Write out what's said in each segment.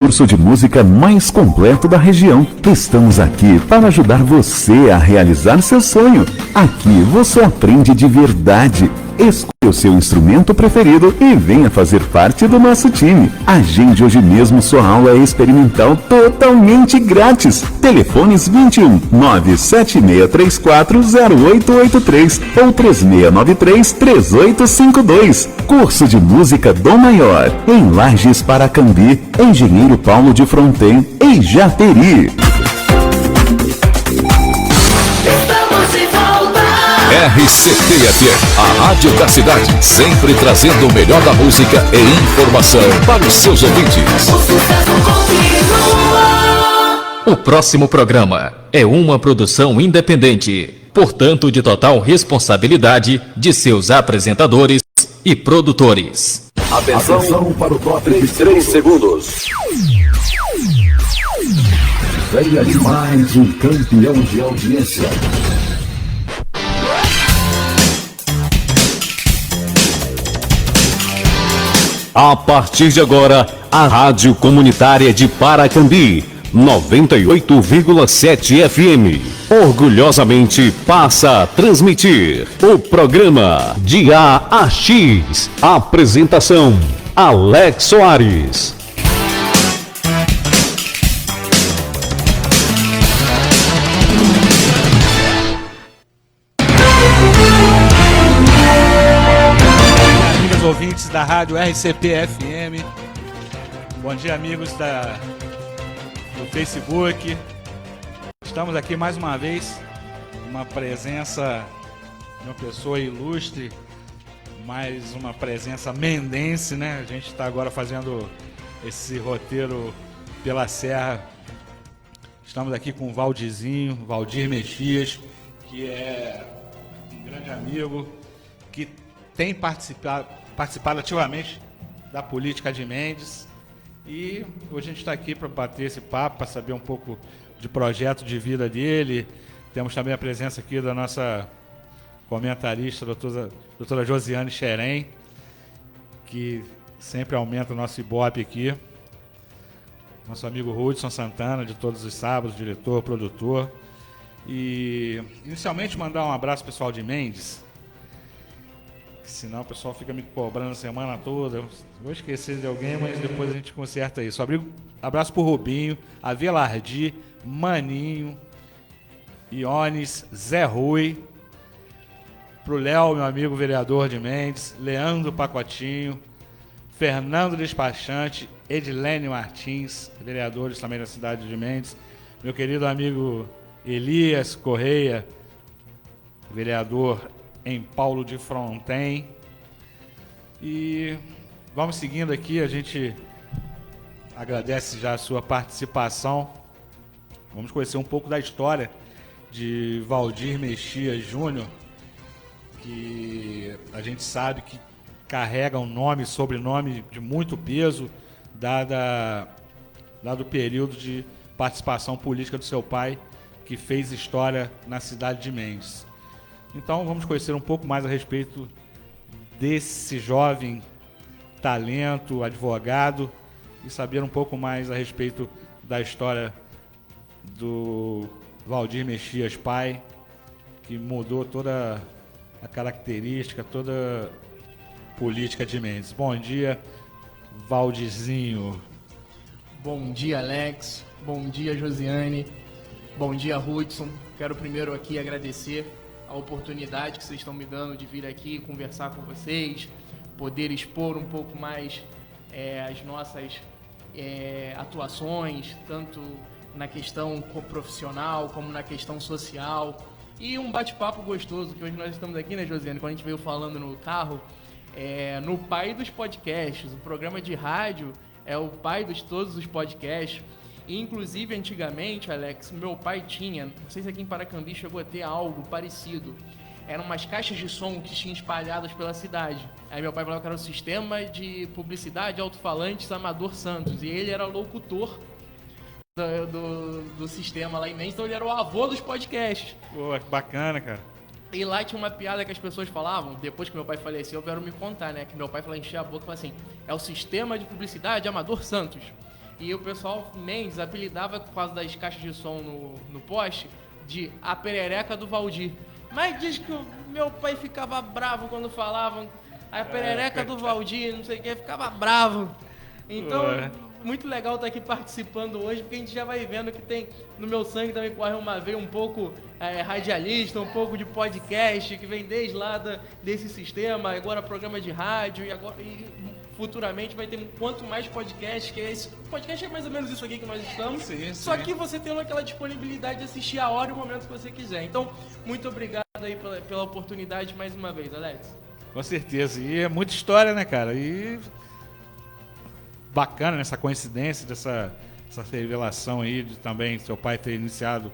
Curso de música mais completo da região. Estamos aqui para ajudar você a realizar seu sonho. Aqui você aprende de verdade. Escolha o seu instrumento preferido e venha fazer parte do nosso time. Agende hoje mesmo sua aula experimental totalmente grátis. Telefones 21 97634 0883 ou 3693 3852. Curso de música Dom Maior, em Lages Paracambi, Engenheiro Paulo de Fronten, em Japeri. RCT-FM, a rádio da cidade, sempre trazendo o melhor da música e informação para os seus ouvintes. O sucesso continua. O próximo programa é uma produção independente, portanto de total responsabilidade de seus apresentadores e produtores. Atenção para o top de 3 segundos. Venha de mais um campeão de audiência. A partir de agora, a Rádio Comunitária de Paracambi, 98,7 FM, orgulhosamente passa a transmitir o programa de A a X. Apresentação: Alex Soares. Ouvintes da rádio RCP-FM, bom dia, amigos do Facebook. Estamos aqui mais uma vez, uma presença de uma pessoa ilustre, mais uma presença mendense, né? A gente está agora fazendo esse roteiro pela Serra. Estamos aqui com o Valdir Mexias, que é um grande amigo, que tem participado ativamente da política de Mendes, e hoje a gente está aqui para bater esse papo, para saber um pouco de projeto de vida dele. Temos também a presença aqui da nossa comentarista, doutora Josiane Xerém, que sempre aumenta o nosso ibope aqui. Nosso amigo Hudson Santana, de todos os sábados, diretor, produtor. E inicialmente mandar um abraço pessoal de Mendes, senão o pessoal fica me cobrando a semana toda. Vou esquecer de alguém, mas depois a gente conserta isso. Abraço pro Rubinho, Avelardi, Maninho, Iones, Zé Rui, pro Léo, meu amigo vereador de Mendes, Leandro Pacotinho, Fernando Despachante, Edilene Martins, vereadores também da cidade de Mendes, meu querido amigo Elias Correia, vereador em Paulo de Fronten. E vamos seguindo aqui, a gente agradece já a sua participação. Vamos conhecer um pouco da história de Valdir Mexias Júnior, que a gente sabe que carrega um nome e sobrenome de muito peso, dado o período de participação política do seu pai, que fez história na cidade de Mendes. Então vamos conhecer um pouco mais a respeito desse jovem talento, advogado, e saber um pouco mais a respeito da história do Valdir Mexias pai, que mudou toda a característica, toda a política de Mendes. Bom dia, Valdirzinho. Bom dia, Alex. Bom dia, Josiane. Bom dia, Hudson. Quero primeiro aqui agradecer a oportunidade que vocês estão me dando de vir aqui conversar com vocês, poder expor um pouco mais as nossas atuações, tanto na questão profissional como na questão social, e um bate-papo gostoso, que hoje nós estamos aqui, né, Josiane, quando a gente veio falando no carro, no pai dos podcasts. O programa de rádio é o pai de todos os podcasts. E, inclusive, antigamente, Alex, meu pai tinha, não sei se aqui em Paracambi chegou a ter algo parecido, eram umas caixas de som que tinham espalhadas pela cidade. Aí meu pai falava que era o sistema de publicidade alto-falantes Amador Santos, e ele era locutor do sistema lá em Mendes, então ele era o avô dos podcasts. Pô, que bacana, cara. E lá tinha uma piada que as pessoas falavam, depois que meu pai faleceu, vieram me contar, né? Que meu pai falava, encher a boca e falava assim, é o sistema de publicidade Amador Santos. E o pessoal Mendes apelidava, por causa das caixas de som no poste, de a perereca do Valdir. Mas diz que o meu pai ficava bravo quando falavam a perereca do Valdir, não sei o que, ficava bravo. Então, muito legal estar aqui participando hoje, porque a gente já vai vendo que tem, no meu sangue também corre uma veia um pouco radialista, um pouco de podcast, que vem desde lá desse sistema, agora programa de rádio, e futuramente vai ter quanto mais podcast, que é esse podcast é mais ou menos isso aqui que nós estamos, só que você tendo aquela disponibilidade de assistir a hora e o momento que você quiser. Então, muito obrigado aí pela oportunidade mais uma vez, Alex. Com certeza, e é muita história, né, cara? E bacana nessa coincidência, essa revelação aí de também seu pai ter iniciado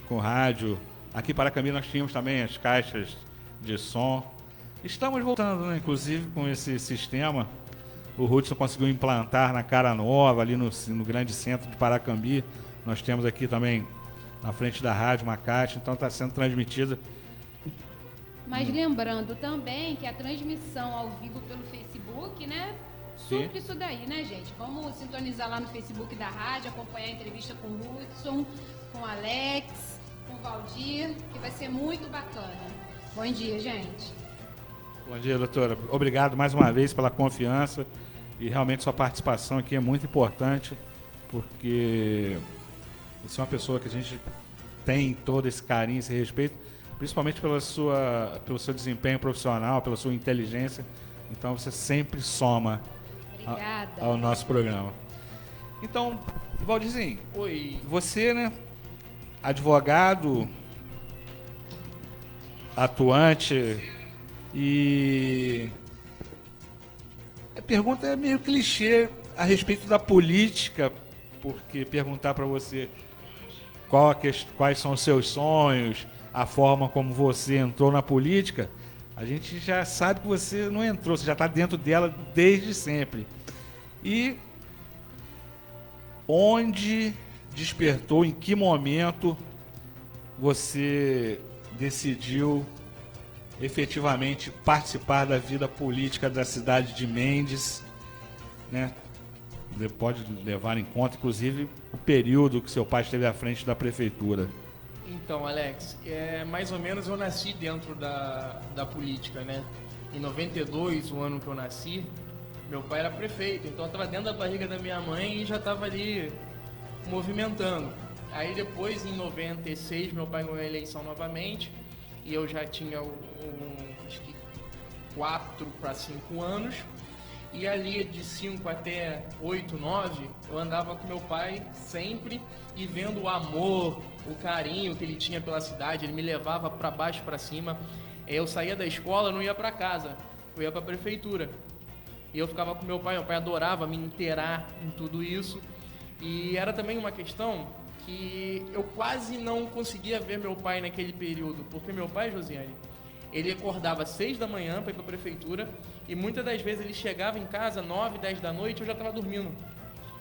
com rádio. Aqui em Paracambi nós tínhamos também as caixas de som. Estamos voltando, né, inclusive, com esse sistema. O Hudson conseguiu implantar na Cara Nova, ali no grande centro de Paracambi. Nós temos aqui também, na frente da rádio, uma caixa, então está sendo transmitida. Mas lembrando também que a transmissão ao vivo pelo Facebook, né, supre isso daí, né, gente? Vamos sintonizar lá no Facebook da rádio, acompanhar a entrevista com o Hudson, com o Alex, com o Valdir, que vai ser muito bacana. Bom dia, gente. Bom dia, doutora. Obrigado mais uma vez pela confiança e realmente sua participação aqui é muito importante, porque você é uma pessoa que a gente tem todo esse carinho, esse respeito, principalmente pelo seu desempenho profissional, pela sua inteligência. Então você sempre soma ao nosso programa. Então, Valdirzinho, Oi. Você, né, advogado, atuante, e a pergunta é meio clichê a respeito da política, porque perguntar para você quais são os seus sonhos, a forma como você entrou na política, a gente já sabe que você não entrou, você já está dentro dela desde sempre. E onde despertou, em que momento você decidiu efetivamente participar da vida política da cidade de Mendes, né? Pode levar em conta, inclusive, o período que seu pai esteve à frente da prefeitura. Então, Alex, mais ou menos eu nasci dentro da política, né? Em 92, o ano que eu nasci, meu pai era prefeito, então eu estava dentro da barriga da minha mãe e já estava ali movimentando. Aí depois, em 96, meu pai ganhou a eleição novamente e eu já tinha acho que 4 para 5 anos. E ali de 5 até 8, 9, eu andava com meu pai sempre e vendo o amor, o carinho que ele tinha pela cidade. Ele me levava para baixo, para cima. Eu saía da escola, não ia para casa, eu ia para a prefeitura. E eu ficava com meu pai adorava me inteirar em tudo isso. E era também uma questão que eu quase não conseguia ver meu pai naquele período, porque meu pai, Josiane, ele acordava às 6 da manhã para ir para a prefeitura e muitas das vezes ele chegava em casa 9, 10 da noite e eu já estava dormindo.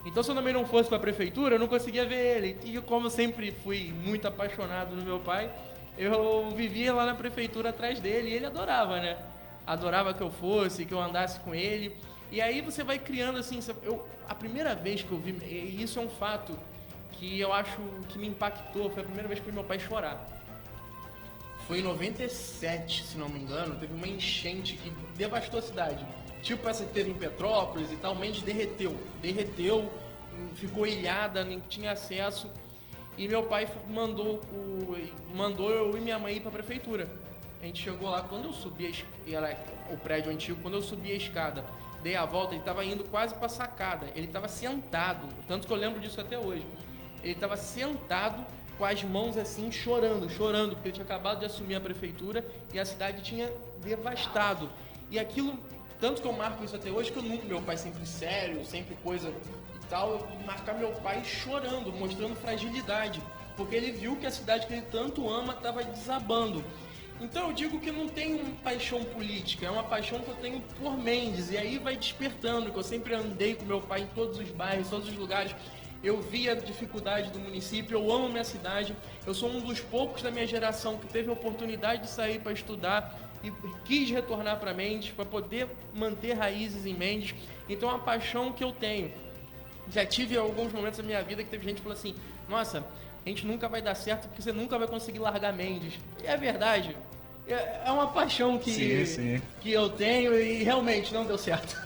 Então, se eu também não fosse para a prefeitura, eu não conseguia ver ele. E como eu sempre fui muito apaixonado no meu pai, eu vivia lá na prefeitura atrás dele e ele adorava, né? Adorava que eu fosse, que eu andasse com ele. E aí você vai criando assim, a primeira vez que eu vi, e isso é um fato que eu acho que me impactou, foi a primeira vez que eu vi meu pai chorar. Foi em 97, se não me engano, teve uma enchente que devastou a cidade. Tipo essa que teve em Petrópolis e tal, Mendes derreteu, ficou ilhada, nem tinha acesso. E meu pai mandou eu e minha mãe ir para a prefeitura. A gente chegou lá, quando eu subi, era o prédio antigo, quando eu subi a escada, dei a volta, ele estava indo quase para a sacada. Ele estava sentado, tanto que eu lembro disso até hoje. Ele estava sentado, com as mãos assim, chorando, porque ele tinha acabado de assumir a prefeitura e a cidade tinha devastado. E aquilo, tanto que eu marco isso até hoje, que eu nunca, meu pai sempre sério, sempre coisa e tal, eu marcar meu pai chorando, mostrando fragilidade, porque ele viu que a cidade que ele tanto ama estava desabando. Então eu digo que não tem uma paixão política, é uma paixão que eu tenho por Mendes, e aí vai despertando, que eu sempre andei com meu pai em todos os bairros, todos os lugares. Eu vi a dificuldade do município, eu amo minha cidade, eu sou um dos poucos da minha geração que teve a oportunidade de sair para estudar e quis retornar para Mendes, para poder manter raízes em Mendes. Então é uma paixão que eu tenho. Já tive alguns momentos da minha vida que teve gente que falou assim, nossa, a gente nunca vai dar certo porque você nunca vai conseguir largar Mendes. E é verdade. É uma paixão que eu tenho e realmente não deu certo.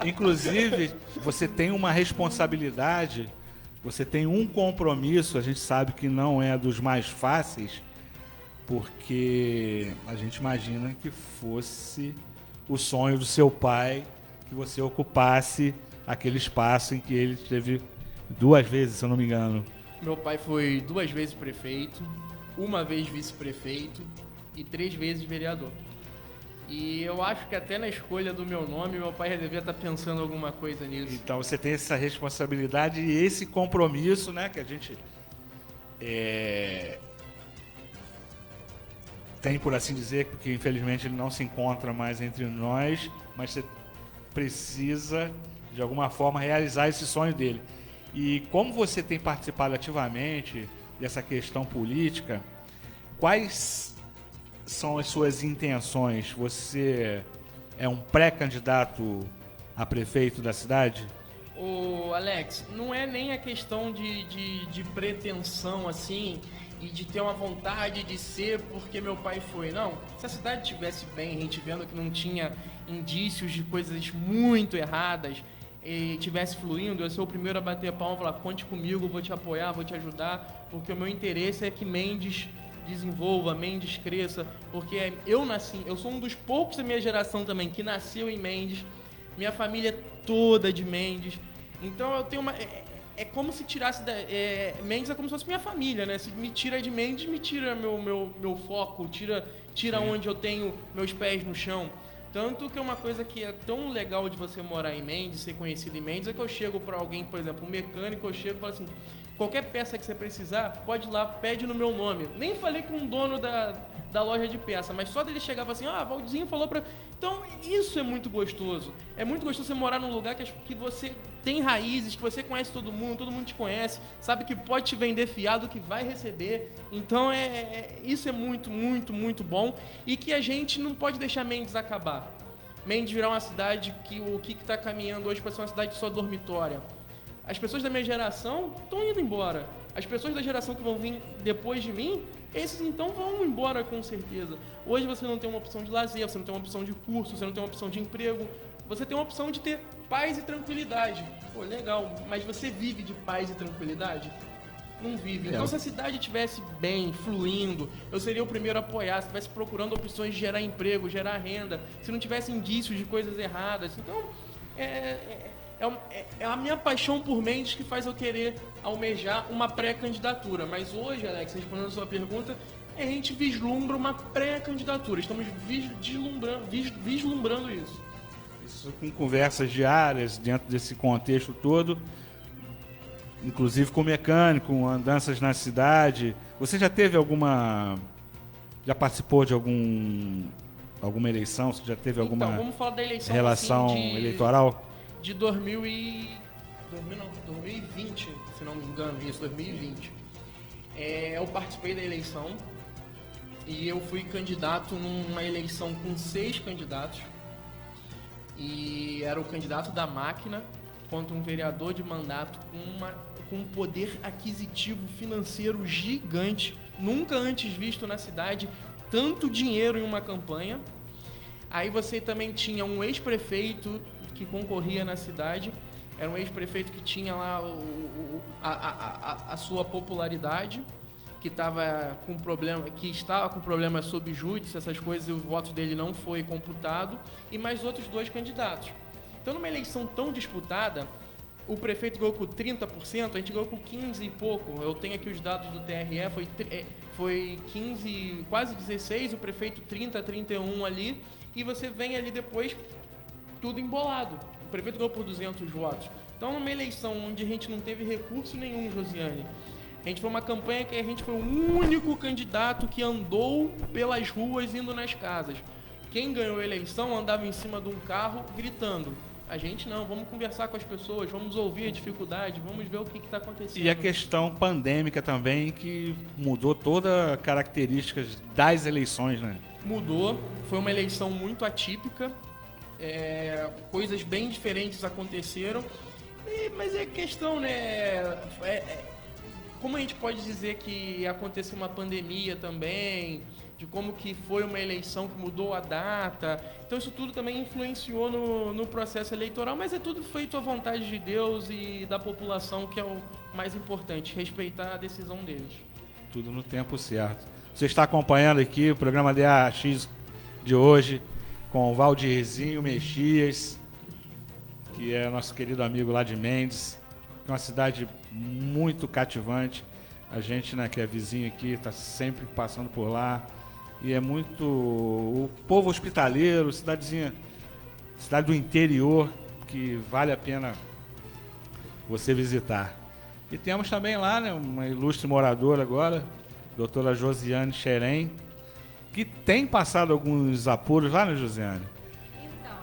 Inclusive, você tem uma responsabilidade, você tem um compromisso, a gente sabe que não é dos mais fáceis, porque a gente imagina que fosse o sonho do seu pai que você ocupasse aquele espaço em que ele esteve 2 vezes, se eu não me engano. Meu pai foi 2 vezes prefeito, 1 vez vice-prefeito e 3 vezes vereador. E eu acho que até na escolha do meu nome, meu pai já devia estar pensando alguma coisa nisso. Então você tem essa responsabilidade e esse compromisso, né, que a gente tem, por assim dizer, porque infelizmente ele não se encontra mais entre nós, mas você precisa, de alguma forma, realizar esse sonho dele. E como você tem participado ativamente dessa questão política, quais são as suas intenções? Você é um pré-candidato a prefeito da cidade? Ô, Alex, não é nem a questão de pretensão, assim, e de ter uma vontade de ser porque meu pai foi. Não, se a cidade estivesse bem, a gente vendo que não tinha indícios de coisas muito erradas, e tivesse fluindo, eu sou o primeiro a bater palma e falar, conte comigo, vou te apoiar, vou te ajudar, porque o meu interesse é que Mendes desenvolva, Mendes cresça, porque eu sou um dos poucos da minha geração também que nasceu em Mendes, minha família toda de Mendes, então eu tenho uma... É como se tirasse... Mendes é como se fosse minha família, né? Se me tira de Mendes, me tira meu foco, tira onde eu tenho meus pés no chão. Tanto que é uma coisa que é tão legal de você morar em Mendes, ser conhecido em Mendes, é que eu chego para alguém, por exemplo, um mecânico, eu chego e falo assim, qualquer peça que você precisar, pode ir lá, pede no meu nome. Nem falei com o dono da loja de peça, mas só dele chegar e falar assim, Valdizinho falou pra... Então, isso é muito gostoso. É muito gostoso você morar num lugar que você tem raízes, que você conhece todo mundo te conhece, sabe que pode te vender fiado, que vai receber. Então, isso é muito, muito, muito bom. E que a gente não pode deixar Mendes acabar. Mendes virar uma cidade que o que está caminhando hoje para ser uma cidade só dormitória. As pessoas da minha geração estão indo embora. As pessoas da geração que vão vir depois de mim, esses então vão embora com certeza. Hoje você não tem uma opção de lazer, você não tem uma opção de curso, você não tem uma opção de emprego. Você tem uma opção de ter paz e tranquilidade. Pô, legal, mas você vive de paz e tranquilidade? Não vive. Então se a cidade estivesse bem, fluindo, eu seria o primeiro a apoiar. Se estivesse procurando opções de gerar emprego, gerar renda, se não tivesse indícios de coisas erradas. Então, é a minha paixão por Mendes que faz eu querer almejar uma pré-candidatura. Mas hoje, Alex, respondendo a sua pergunta, a gente vislumbra uma pré-candidatura. Estamos vislumbrando isso. Isso com conversas diárias, dentro desse contexto todo, inclusive com mecânico, andanças na cidade. Você já teve já participou de alguma eleição? Você já teve alguma vamos falar da eleição, relação assim, eleitoral? De 2020, se não me engano, isso, 2020. Eu participei da eleição e eu fui candidato numa eleição com 6 candidatos. E era o candidato da máquina contra um vereador de mandato com um poder aquisitivo financeiro gigante, nunca antes visto na cidade, tanto dinheiro em uma campanha. Aí você também tinha um ex-prefeito que concorria na cidade, era um ex-prefeito que tinha lá a sua popularidade, que estava com problemas sob júdice, essas coisas, e o voto dele não foi computado, e mais outros 2 candidatos. Então, numa eleição tão disputada, o prefeito ganhou com 30%, a gente ganhou com 15 e pouco. Eu tenho aqui os dados do TRE, foi 15, quase 16, o prefeito 30, 31 ali, e você vem ali depois, tudo embolado. O prefeito ganhou por 200 votos. Então, numa eleição onde a gente não teve recurso nenhum, Josiane, a gente foi uma campanha que a gente foi o único candidato que andou pelas ruas indo nas casas. Quem ganhou a eleição andava em cima de um carro gritando. A gente não, vamos conversar com as pessoas, vamos ouvir a dificuldade, vamos ver o que está acontecendo. E a questão pandêmica também, que mudou toda a características das eleições, né? Mudou, foi uma eleição muito atípica, coisas bem diferentes aconteceram. Mas é questão, né? Como a gente pode dizer que aconteceu uma pandemia também, de como que foi uma eleição que mudou a data. Então isso tudo também influenciou no processo eleitoral, mas é tudo feito à vontade de Deus e da população, que é o mais importante, respeitar a decisão deles. Tudo no tempo certo. Você está acompanhando aqui o programa DAX de hoje com o Valdirzinho Mexias, que é nosso querido amigo lá de Mendes, que é uma cidade muito cativante. A gente, né, que é vizinho aqui, está sempre passando por lá. E é muito... O povo hospitaleiro, cidade do interior, que vale a pena você visitar. E temos também lá, né, uma ilustre moradora agora, doutora Josiane Xerém, que tem passado alguns apuros lá, né, Josiane? Então,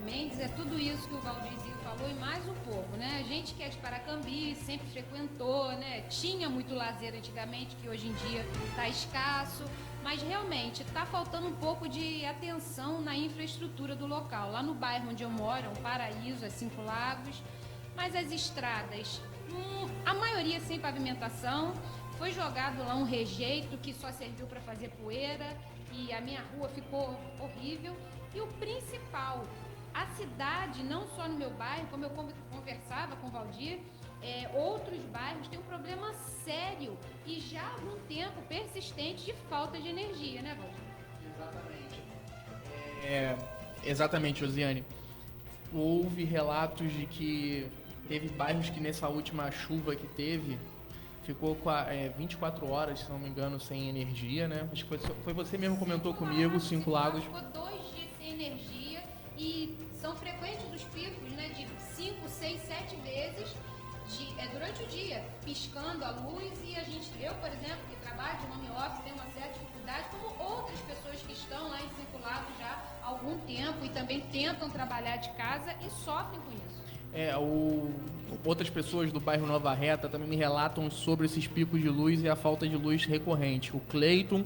Mendes é tudo isso que o Valdirzinho falou e mais um pouco, né? A gente que é de Paracambi sempre frequentou, né? Tinha muito lazer antigamente, que hoje em dia está escasso, mas realmente está faltando um pouco de atenção na infraestrutura do local. Lá no bairro onde eu moro, é um paraíso, é 5 Lagos, mas as estradas, a maioria sem pavimentação. Foi jogado lá um rejeito que só serviu para fazer poeira e a minha rua ficou horrível. E o principal, a cidade, não só no meu bairro, como eu conversava com o Valdir, outros bairros têm um problema sério e já há algum tempo persistente de falta de energia, né, Valdir? Exatamente, Josiane. Houve relatos de que teve bairros que nessa última chuva que teve, ficou 24 horas, se não me engano, sem energia, né? Acho que foi você mesmo que comentou comigo, 5 Lagos. Ficou 2 dias sem energia e são frequentes os picos, né? De 5, 6, 7 vezes durante o dia, piscando a luz. E eu, por exemplo, que trabalho de home office, tenho uma certa dificuldade, como outras pessoas que estão lá em 5 Lagos já há algum tempo e também tentam trabalhar de casa e sofrem com isso. Outras pessoas do bairro Nova Reta também me relatam sobre esses picos de luz e a falta de luz recorrente. O Cleiton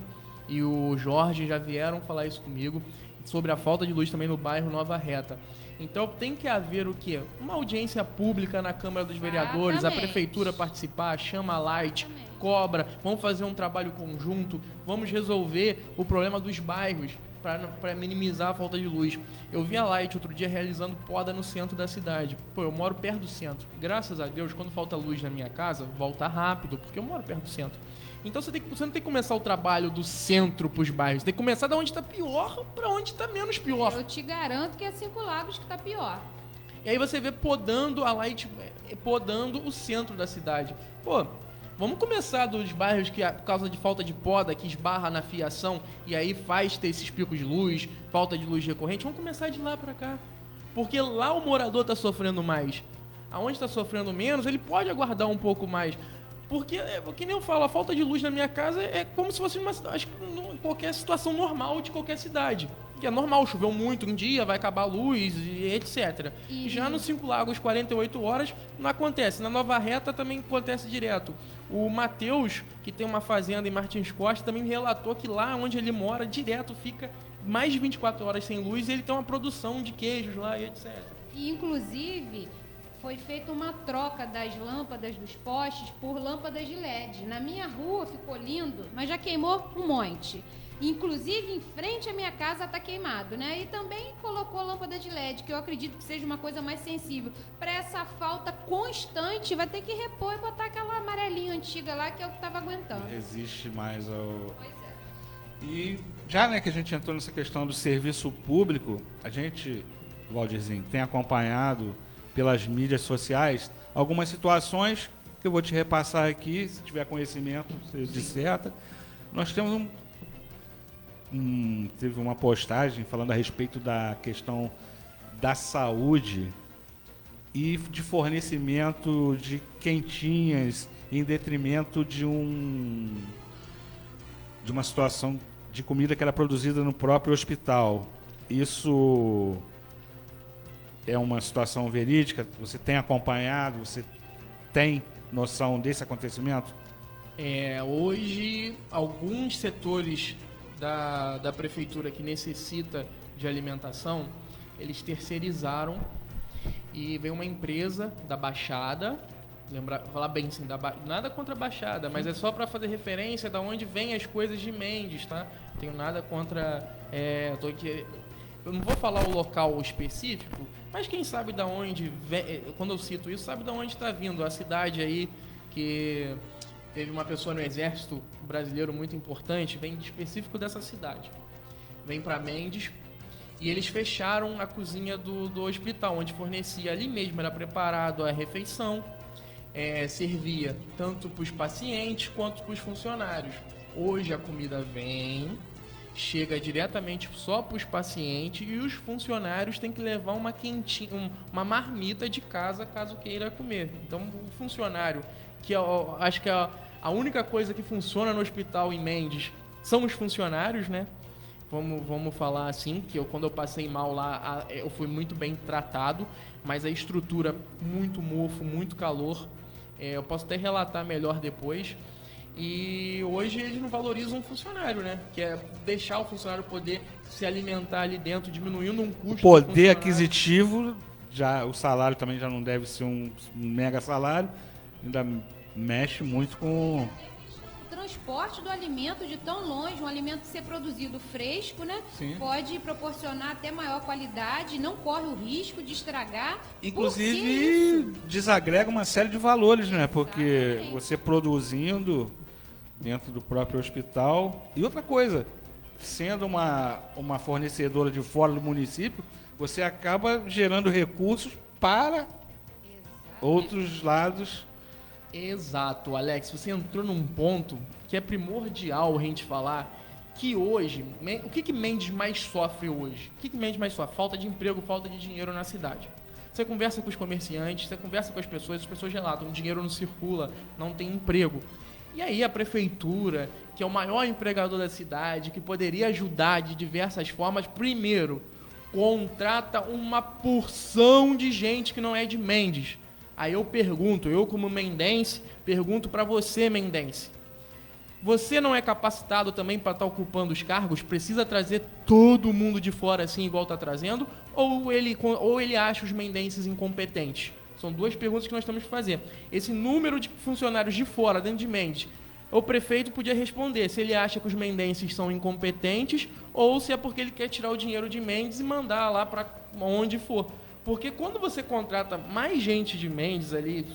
e o Jorge já vieram falar isso comigo, sobre a falta de luz também no bairro Nova Reta. Então tem que haver o quê? Uma audiência pública na Câmara dos Vereadores, a Prefeitura participar, chama a Light, cobra, vamos fazer um trabalho conjunto, vamos resolver o problema dos bairros, para minimizar a falta de luz. Eu vi a Light outro dia realizando poda no centro da cidade. Pô, eu moro perto do centro. Graças a Deus, quando falta luz na minha casa, volta rápido, porque eu moro perto do centro. Então você não tem que começar o trabalho do centro para os bairros. Você tem que começar da onde está pior para onde está menos pior. Eu te garanto que é 5 Lagos que está pior. E aí você vê podando a Light, podando o centro da cidade. Pô, vamos começar dos bairros que, por causa de falta de poda, que esbarra na fiação e aí faz ter esses picos de luz, falta de luz recorrente. Vamos começar de lá para cá. Porque lá o morador está sofrendo mais. Aonde está sofrendo menos, ele pode aguardar um pouco mais. Porque, que nem eu falo, a falta de luz na minha casa é como se fosse qualquer situação normal de qualquer cidade. Que é normal, choveu muito um dia, vai acabar a luz e etc. E já no 5 Lagos, 48 horas, não acontece. Na Nova Reta também acontece direto. O Matheus, que tem uma fazenda em Martins Costa, também relatou que lá onde ele mora, direto fica mais de 24 horas sem luz e ele tem uma produção de queijos lá e etc. E, inclusive, foi feita uma troca das lâmpadas dos postes por lâmpadas de LED. Na minha rua ficou lindo, mas já queimou um monte. Inclusive, em frente à minha casa está queimado, né? E também colocou lâmpada de LED, que eu acredito que seja uma coisa mais sensível. Para essa falta constante, vai ter que repor e botar aquela amarelinha antiga lá, que é o que estava aguentando. Resiste mais ao... Pois é. E já, né, que a gente entrou nessa questão do serviço público, a gente, Valdirzinho, tem acompanhado pelas mídias sociais algumas situações que eu vou te repassar aqui, se tiver conhecimento, você disserta. Nós temos teve uma postagem falando a respeito da questão da saúde e de fornecimento de quentinhas em detrimento de uma situação de comida que era produzida no próprio hospital. Isso é uma situação verídica? Você tem acompanhado? Você tem noção desse acontecimento? Hoje, alguns setores da prefeitura que necessita de alimentação, eles terceirizaram e veio uma empresa da Baixada, falar bem assim, nada contra a Baixada, mas é só para fazer referência da onde vem as coisas de Mendes, tá? Não tenho nada contra... eu não vou falar o local específico, mas quem sabe da onde vem, quando eu cito isso, sabe da onde está vindo a cidade aí, que teve uma pessoa no exército brasileiro muito importante, vem específico dessa cidade. Vem para Mendes e eles fecharam a cozinha do hospital, onde fornecia ali mesmo, era preparado a refeição, servia tanto para os pacientes quanto para os funcionários. Hoje a comida vem, chega diretamente só para os pacientes e os funcionários têm que levar uma marmita de casa caso queira comer. Então o funcionário, que acho que a única coisa que funciona no hospital em Mendes são os funcionários, né? Vamos falar assim, que quando eu passei mal lá, eu fui muito bem tratado, mas a estrutura, muito mofo, muito calor. Eu posso até relatar melhor depois. E hoje eles não valorizam o funcionário, né? Que é deixar o funcionário poder se alimentar ali dentro, diminuindo um custo. O poder aquisitivo, o salário também já não deve ser um mega salário, ainda mexe muito com... transporte do alimento de tão longe, um alimento ser produzido fresco, né? Sim. Pode proporcionar até maior qualidade, não corre o risco de estragar. Inclusive, desagrega uma série de valores, né? Porque Exatamente. você produzindo dentro do próprio hospital... E outra coisa, sendo uma fornecedora de fora do município, você acaba gerando recursos para outros lados... Exato, Alex, você entrou num ponto que é primordial a gente falar, que hoje, o que Mendes mais sofre hoje? O que Mendes mais sofre? Falta de emprego, falta de dinheiro na cidade. Você conversa com os comerciantes, você conversa com as pessoas relatam, o dinheiro não circula, não tem emprego. E aí a prefeitura, que é o maior empregador da cidade, que poderia ajudar de diversas formas, primeiro, contrata uma porção de gente que não é de Mendes. Aí eu pergunto, eu como mendense, pergunto para você, mendense. Você não é capacitado também para estar ocupando os cargos? Precisa trazer todo mundo de fora assim, igual está trazendo? Ou ele acha os mendenses incompetentes? São duas perguntas que nós temos que fazer. Esse número de funcionários de fora, dentro de Mendes, o prefeito podia responder se ele acha que os mendenses são incompetentes ou se é porque ele quer tirar o dinheiro de Mendes e mandar lá para onde for. Porque quando você contrata mais gente de Mendes ali,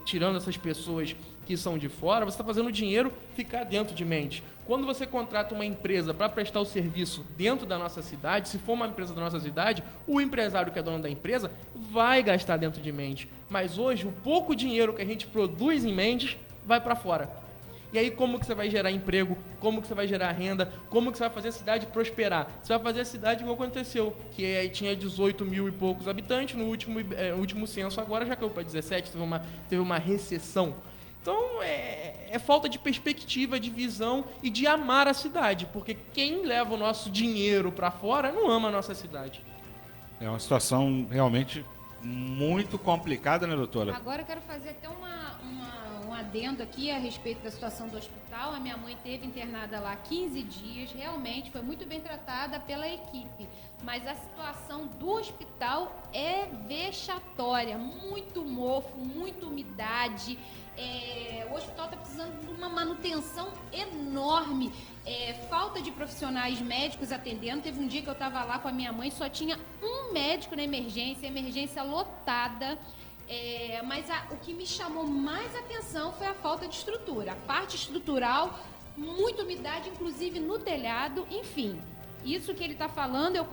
tirando essas pessoas que são de fora, você está fazendo o dinheiro ficar dentro de Mendes. Quando você contrata uma empresa para prestar o serviço dentro da nossa cidade, se for uma empresa da nossa cidade, o empresário que é dono da empresa vai gastar dentro de Mendes. Mas hoje, o pouco dinheiro que a gente produz em Mendes vai para fora. E aí como que você vai gerar emprego, como que você vai gerar renda, como que você vai fazer a cidade prosperar? Você vai fazer a cidade igual aconteceu, que aí tinha 18 mil e poucos habitantes, no último censo agora já caiu para 17, teve uma recessão. Então é falta de perspectiva, de visão e de amar a cidade, porque quem leva o nosso dinheiro para fora não ama a nossa cidade. É uma situação realmente muito complicada, né, doutora? Agora eu quero fazer até um adendo aqui a respeito da situação do hospital. A minha mãe esteve internada lá 15 dias, realmente foi muito bem tratada pela equipe, mas a situação do hospital é vexatória, muito mofo, muita umidade. O hospital está precisando de uma manutenção enorme, falta de profissionais médicos atendendo. Teve um dia que eu estava lá com a minha mãe, só tinha um médico na emergência lotada. Mas o que me chamou mais atenção foi a falta de estrutura. A parte estrutural, muita umidade, inclusive no telhado, enfim. Isso que ele está falando eu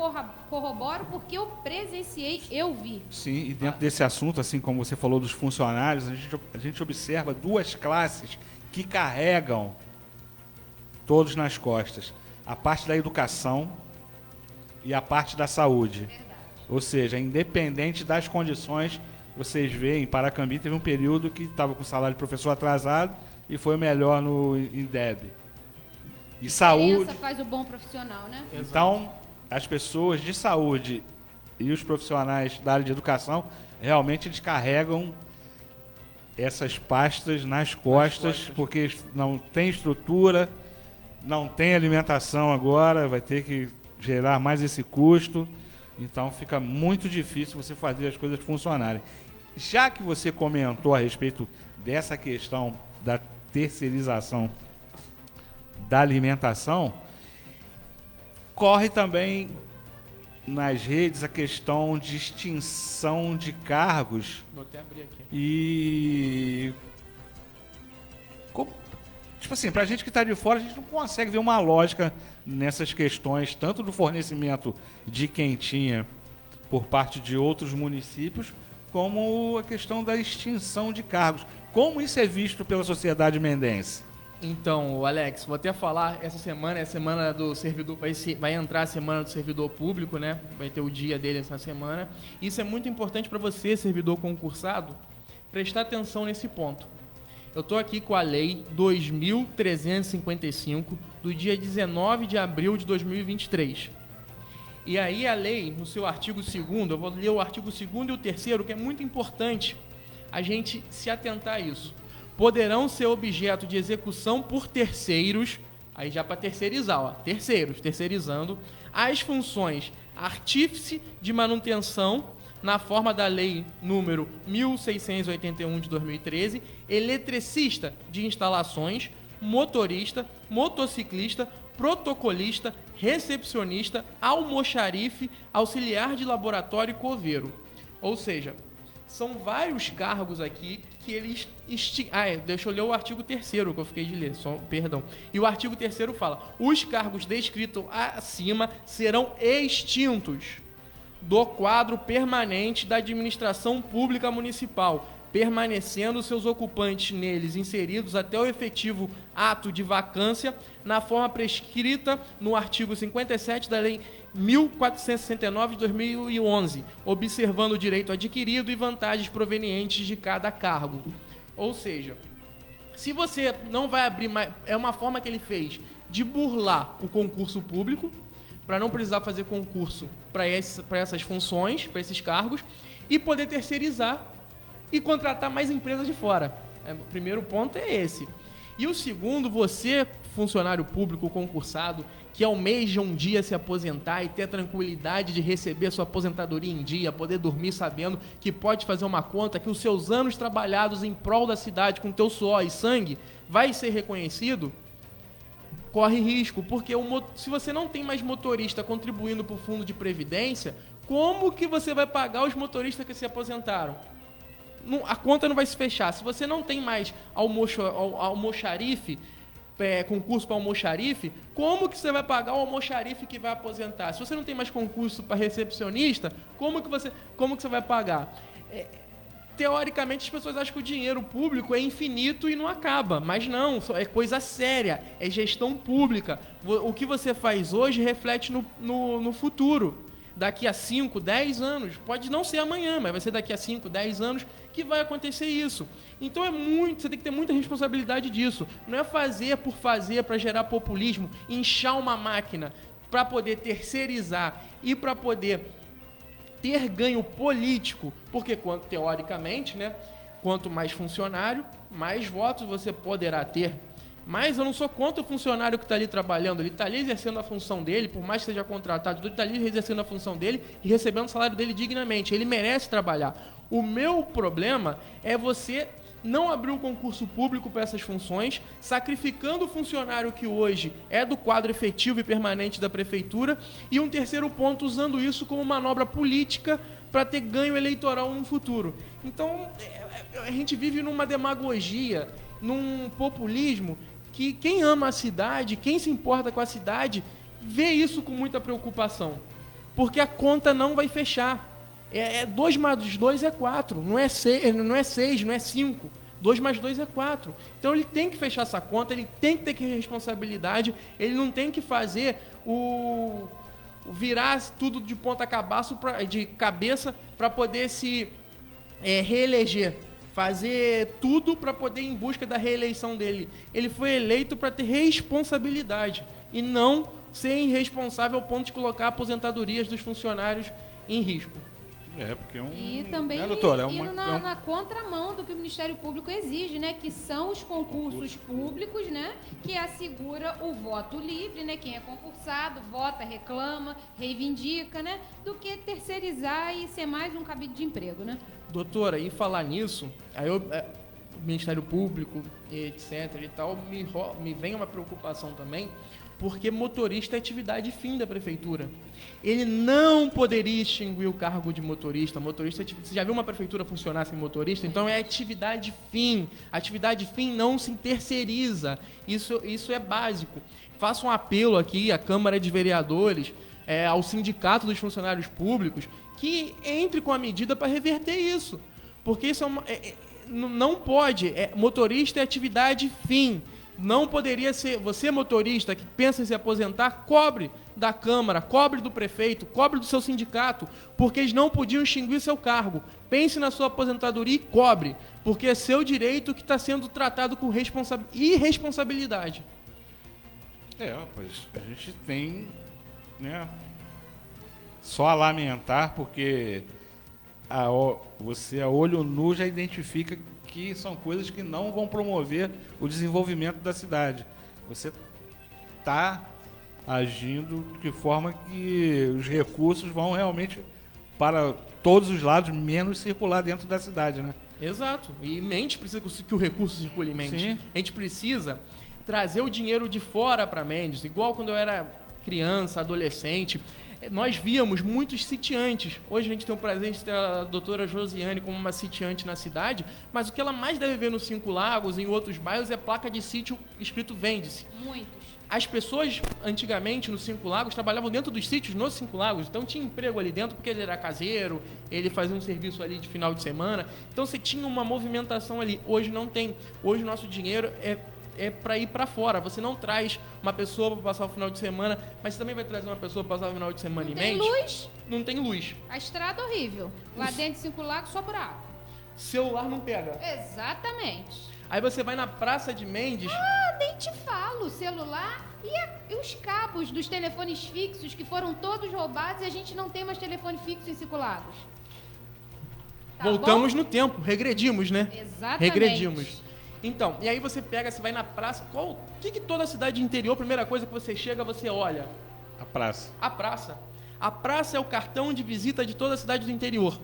corroboro porque eu presenciei, eu vi. Sim, e dentro desse assunto, assim como você falou dos funcionários, a gente observa duas classes que carregam todos nas costas. A parte da educação e a parte da saúde. Verdade. Ou seja, independente das condições, vocês veem, em Paracambi teve um período que estava com o salário de professor atrasado e foi melhor no INDEB. E saúde. Faz o bom profissional, né? Então, as pessoas de saúde e os profissionais da área de educação, realmente eles carregam essas pastas nas costas, porque não tem estrutura, não tem alimentação agora, vai ter que gerar mais esse custo. Então fica muito difícil você fazer as coisas funcionarem. Já que você comentou a respeito dessa questão da terceirização da alimentação, corre também nas redes a questão de extinção de cargos. Vou até abrir aqui. E tipo assim, pra gente que está de fora, a gente não consegue ver uma lógica nessas questões, tanto do fornecimento de quentinha por parte de outros municípios, como a questão da extinção de cargos. Como isso é visto pela sociedade mendense? Então, Alex, vou até falar, essa semana é a semana do servidor, vai entrar a semana do servidor público, né? Vai ter o dia dele essa semana. Isso é muito importante para você, servidor concursado, prestar atenção nesse ponto. Eu estou aqui com a Lei 2.355, do dia 19 de abril de 2023. E aí a lei, no seu artigo 2º, eu vou ler o artigo 2º e o 3º, que é muito importante a gente se atentar a isso. Poderão ser objeto de execução por terceiros, aí já para terceirizar, ó, terceirizando, as funções artífice de manutenção, na forma da lei número 1681 de 2013, eletricista de instalações, motorista, motociclista, protocolista, recepcionista, almoxarife, auxiliar de laboratório e coveiro. Ou seja, são vários cargos aqui que eles... deixa eu ler o artigo 3º que eu fiquei de ler, perdão. E o artigo 3º fala: os cargos descritos acima serão extintos do quadro permanente da administração pública municipal, permanecendo seus ocupantes neles inseridos até o efetivo ato de vacância, na forma prescrita no artigo 57 da Lei 1469 de 2011, observando o direito adquirido e vantagens provenientes de cada cargo. Ou seja, se você não vai abrir mais... É uma forma que ele fez de burlar o concurso público, para não precisar fazer concurso para essas funções, para esses cargos, e poder terceirizar e contratar mais empresas de fora. O primeiro ponto é esse. E o segundo, você, funcionário público concursado, que almeja um dia se aposentar e ter a tranquilidade de receber a sua aposentadoria em dia, poder dormir sabendo que pode fazer uma conta, que os seus anos trabalhados em prol da cidade com teu suor e sangue vai ser reconhecido, corre risco, porque se você não tem mais motorista contribuindo para o fundo de previdência, como que você vai pagar os motoristas que se aposentaram? A conta não vai se fechar. Se você não tem mais almoxarife, concurso para almoxarife, como que você vai pagar o almoxarife que vai aposentar? Se você não tem mais concurso para recepcionista, como que você vai pagar? Teoricamente, as pessoas acham que o dinheiro público é infinito e não acaba, mas não, é coisa séria, é gestão pública. O que você faz hoje reflete no futuro. Daqui a 5, 10 anos, pode não ser amanhã, mas vai ser daqui a 5, 10 anos que vai acontecer isso. Então você tem que ter muita responsabilidade disso. Não é fazer por fazer para gerar populismo, inchar uma máquina para poder terceirizar e para poder ter ganho político, porque teoricamente, né, quanto mais funcionário, mais votos você poderá ter. Mas eu não sou contra o funcionário que está ali trabalhando, ele está ali exercendo a função dele, por mais que seja contratado, ele está ali exercendo a função dele e recebendo o salário dele dignamente, ele merece trabalhar. O meu problema é você não abrir o concurso público para essas funções, sacrificando o funcionário que hoje é do quadro efetivo e permanente da prefeitura, e um terceiro ponto, usando isso como manobra política para ter ganho eleitoral no futuro. Então, a gente vive numa demagogia, num populismo, que quem ama a cidade, quem se importa com a cidade, vê isso com muita preocupação, porque a conta não vai fechar. 2 mais 2 é 4, não é 6, não é 5. 2 mais 2 é 4. Então ele tem que fechar essa conta, ele tem que ter responsabilidade, ele não tem que fazer virar tudo de ponta de cabeça para poder se reeleger. Fazer tudo para poder ir em busca da reeleição dele. Ele foi eleito para ter responsabilidade e não ser irresponsável ao ponto de colocar aposentadorias dos funcionários em risco. Porque E também doutora, indo na contramão do que o Ministério Público exige, né? Que são os concursos públicos, né? Que assegura o voto livre, né? Quem é concursado, vota, reclama, reivindica, né? Do que terceirizar e ser mais um cabide de emprego, né? Doutora, e falar nisso, aí o Ministério Público, etc e tal, me vem uma preocupação também, porque motorista é atividade fim da prefeitura. Ele não poderia extinguir o cargo de motorista. Você já viu uma prefeitura funcionar sem motorista? Então é atividade fim. Atividade fim não se terceiriza. Isso é básico. Faço um apelo aqui à Câmara de Vereadores, ao Sindicato dos Funcionários Públicos, que entre com a medida para reverter isso. Porque isso não pode. Motorista é atividade fim. Não poderia ser, você motorista que pensa em se aposentar, cobre da Câmara, cobre do prefeito, cobre do seu sindicato, porque eles não podiam extinguir seu cargo. Pense na sua aposentadoria e cobre, porque é seu direito que está sendo tratado com irresponsabilidade. Pois a gente tem, né, só a lamentar, porque você a olho nu já identifica que são coisas que não vão promover o desenvolvimento da cidade. Você está agindo de forma que os recursos vão realmente para todos os lados, menos circular dentro da cidade, né? Exato. E a gente precisa que o recurso circule em Mendes. Sim. A gente precisa trazer o dinheiro de fora para Mendes, igual quando eu era criança, adolescente. Nós víamos muitos sitiantes. Hoje a gente tem o prazer de ter a doutora Josiane como uma sitiante na cidade, mas o que ela mais deve ver no Cinco Lagos e em outros bairros é placa de sítio escrito vende-se. Muitos. As pessoas, antigamente, no Cinco Lagos, trabalhavam dentro dos sítios nos Cinco Lagos, então tinha emprego ali dentro porque ele era caseiro, ele fazia um serviço ali de final de semana, então você tinha uma movimentação ali. Hoje não tem. Hoje o nosso dinheiro é para ir para fora. Você não traz uma pessoa para passar o final de semana, mas você também vai trazer uma pessoa para passar o final de semana em Mendes. Tem luz? Não tem luz. A estrada é horrível. Lá dentro de Cinco Lagos, só buraco. Celular não pega. Exatamente. Aí você vai na Praça de Mendes. Nem te falo, o celular e os cabos dos telefones fixos que foram todos roubados e a gente não tem mais telefone fixo em Cinco Lagos. Tá Voltamos bom? no tempo, regredimos, né? Exatamente. Regredimos. Então, e aí você pega, você vai na praça, o que toda a cidade interior, a primeira coisa que você chega, você olha? A praça. A praça. A praça é o cartão de visita de toda a cidade do interior.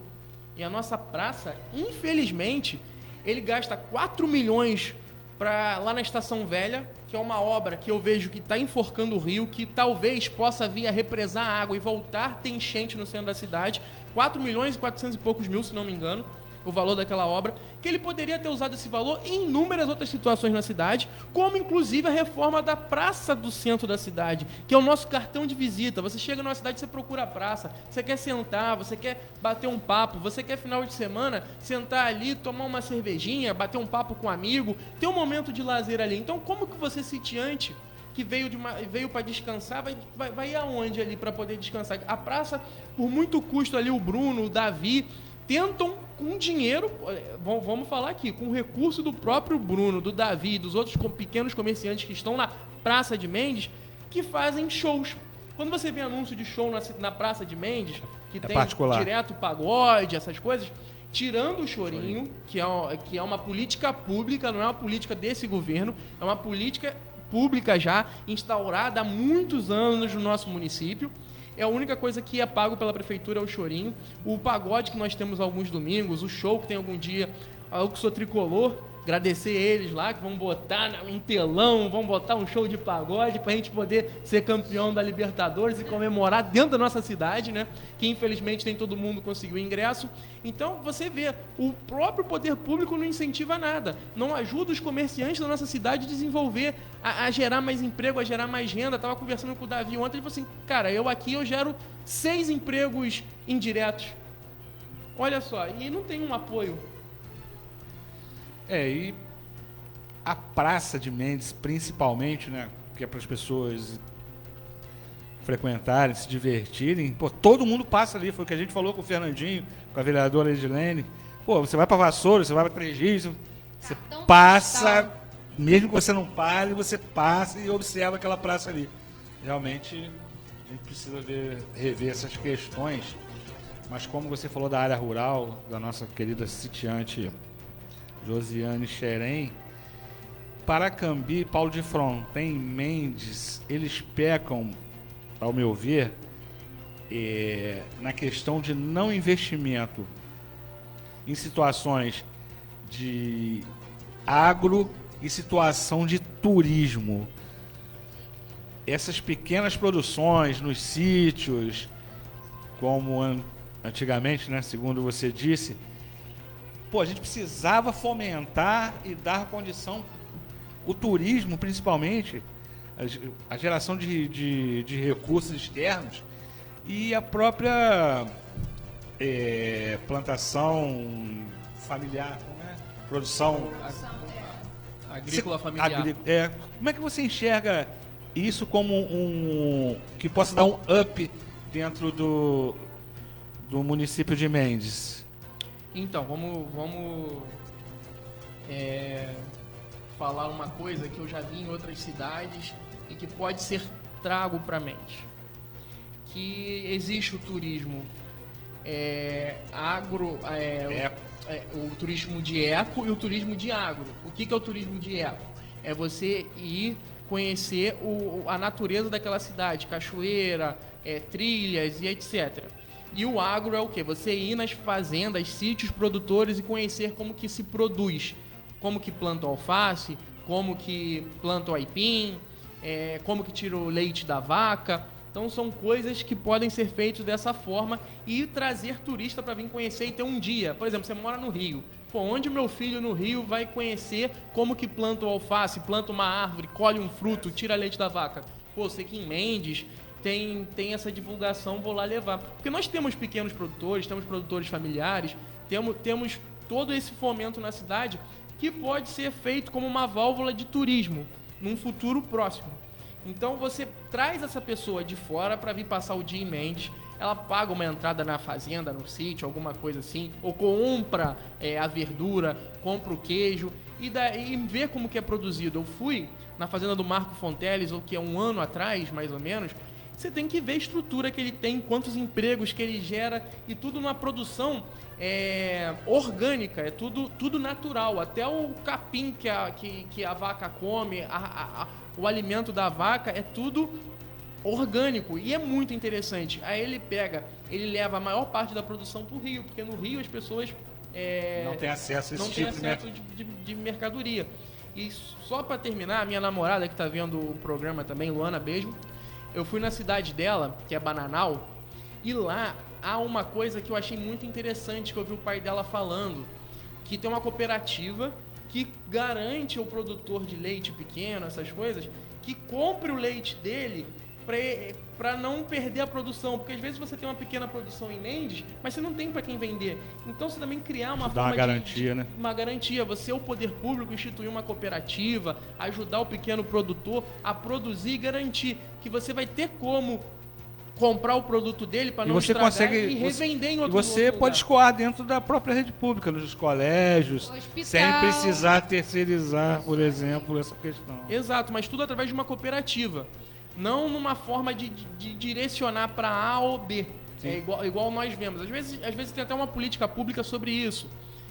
E a nossa praça, infelizmente, ele gasta 4 milhões lá na Estação Velha, que é uma obra que eu vejo que está enforcando o rio, que talvez possa vir a represar a água e voltar a ter enchente no centro da cidade. 4 milhões e 400 e poucos mil, se não me engano, o valor daquela obra, que ele poderia ter usado esse valor em inúmeras outras situações na cidade, como inclusive a reforma da praça do centro da cidade, que é o nosso cartão de visita. Você chega numa cidade, você procura a praça, você quer sentar, você quer bater um papo, você quer final de semana sentar ali, tomar uma cervejinha, bater um papo com um amigo, ter um momento de lazer ali. Então, como que você, sitiante, que veio para descansar, vai aonde ali para poder descansar? A praça, por muito custo ali, o Bruno, o Davi, tentam com dinheiro, vamos falar aqui, com o recurso do próprio Bruno, do Davi, dos outros pequenos comerciantes que estão na Praça de Mendes, que fazem shows. Quando você vê anúncio de show na Praça de Mendes, que tem particular. direto pagode, essas coisas, tirando o chorinho, que é uma política pública, não é uma política desse governo, é uma política pública já instaurada há muitos anos no nosso município. A única coisa que é pago pela prefeitura é o chorinho. O pagode que nós temos alguns domingos, o show que tem algum dia, eu que sou tricolor, agradecer eles lá, que vão botar um telão, vão botar um show de pagode pra gente poder ser campeão da Libertadores e comemorar dentro da nossa cidade, né? Que infelizmente nem todo mundo conseguiu ingresso. Então você vê, o próprio poder público não incentiva nada, não ajuda os comerciantes da nossa cidade a desenvolver, a gerar mais emprego, a gerar mais renda. Eu tava conversando com o Davi ontem, ele falou assim, cara, eu gero 6 empregos indiretos. Olha só, e não tem um apoio. E a Praça de Mendes, principalmente, né, que é para as pessoas frequentarem, se divertirem, todo mundo passa ali, foi o que a gente falou com o Fernandinho, com a vereadora Edilene. Você vai para Vassoura, você vai para Três Rios, você passa, mesmo que você não pare, você passa e observa aquela praça ali. Realmente, a gente precisa rever essas questões, Mas como você falou da área rural, da nossa querida sitiante Josiane Xerém, Paracambi, Paulo de Fronten, Mendes, eles pecam, ao meu ver, na questão de não investimento em situações de agro e situação de turismo. Essas pequenas produções nos sítios, como antigamente, né, segundo você disse, a gente precisava fomentar e dar condição, o turismo principalmente, a geração de recursos externos e a própria plantação familiar, né? Produção agrícola familiar. Como é que você enxerga isso como que possa dar um up dentro do município de Mendes? Então, vamos falar uma coisa que eu já vi em outras cidades e que pode ser trago para Mendes. Que existe o turismo o turismo de eco e o turismo de agro. O que é o turismo de eco? É você ir conhecer a natureza daquela cidade, cachoeira, trilhas e etc. E o agro é o quê? Você ir nas fazendas, sítios produtores e conhecer como que se produz, como que planta o alface, como que planta o aipim, como que tira o leite da vaca. Então são coisas que podem ser feitas dessa forma e trazer turista para vir conhecer e ter um dia. Por exemplo, você mora no Rio. Onde meu filho no Rio vai conhecer como que planta o alface, planta uma árvore, colhe um fruto, tira leite da vaca? Sei que em Mendes tem essa divulgação, vou lá levar. Porque nós temos pequenos produtores, temos produtores familiares, temos todo esse fomento na cidade que pode ser feito como uma válvula de turismo num futuro próximo. Então você traz essa pessoa de fora para vir passar o dia em Mendes, ela paga uma entrada na fazenda, no sítio, alguma coisa assim, ou compra a verdura, compra o queijo e vê como que é produzido. Eu fui na fazenda do Marco Fonteles, que é 1 ano atrás, mais ou menos. Você tem que ver a estrutura que ele tem, quantos empregos que ele gera e tudo numa produção orgânica, é tudo natural. Até o capim que a vaca come, o alimento da vaca é tudo orgânico e é muito interessante. Aí ele leva a maior parte da produção para o Rio, porque no Rio as pessoas não têm acesso a esse tipo de mercadoria. E só para terminar, a minha namorada que está vendo o programa também, Luana, beijo. Eu fui na cidade dela, que é Bananal, e lá há uma coisa que eu achei muito interessante, que eu vi o pai dela falando, que tem uma cooperativa que garante ao produtor de leite pequeno, essas coisas, que compre o leite dele para não perder a produção, porque às vezes você tem uma pequena produção em Mendes, mas você não tem para quem vender. Então você também criar uma forma uma garantia, né? Uma garantia, você o poder público instituir uma cooperativa, ajudar o pequeno produtor a produzir e garantir que você vai ter como comprar o produto dele para não estragar e revender em outro lugar. Você pode escoar dentro da própria rede pública, nos colégios, hospital, sem precisar terceirizar, por exemplo, essa questão. Exato, mas tudo através de uma cooperativa. Não numa forma de direcionar para A ou B. É igual nós vemos. Às vezes tem até uma política pública sobre isso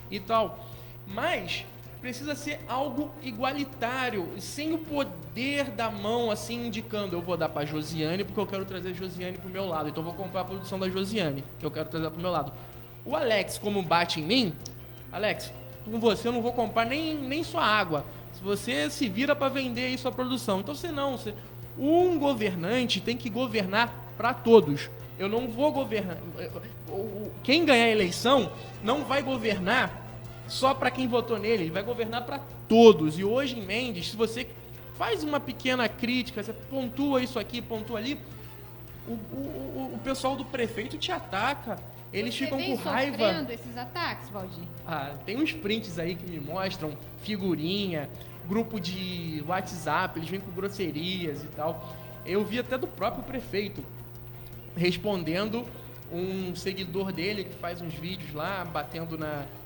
e tal. Mas precisa ser algo igualitário, sem o poder da mão, assim, indicando, eu vou dar para Josiane porque eu quero trazer a Josiane pro meu lado. Então eu vou comprar a produção da Josiane, que eu quero trazer pro meu lado. O Alex, como bate em mim, Alex, com você eu não vou comprar nem sua água. Você se vira para vender aí sua produção. Então um governante tem que governar para todos. Eu não vou governar. Quem ganhar a eleição não vai governar só para quem votou nele, ele vai governar para todos. E hoje em Mendes, se você faz uma pequena crítica, você pontua isso aqui, pontua ali, o pessoal do prefeito te ataca. Eles ficam com raiva. Você vem sofrendo esses ataques, Valdir? Tem uns prints aí que me mostram figurinha, grupo de WhatsApp, eles vêm com grosserias e tal. Eu vi até do próprio prefeito respondendo um seguidor dele que faz uns vídeos lá, batendo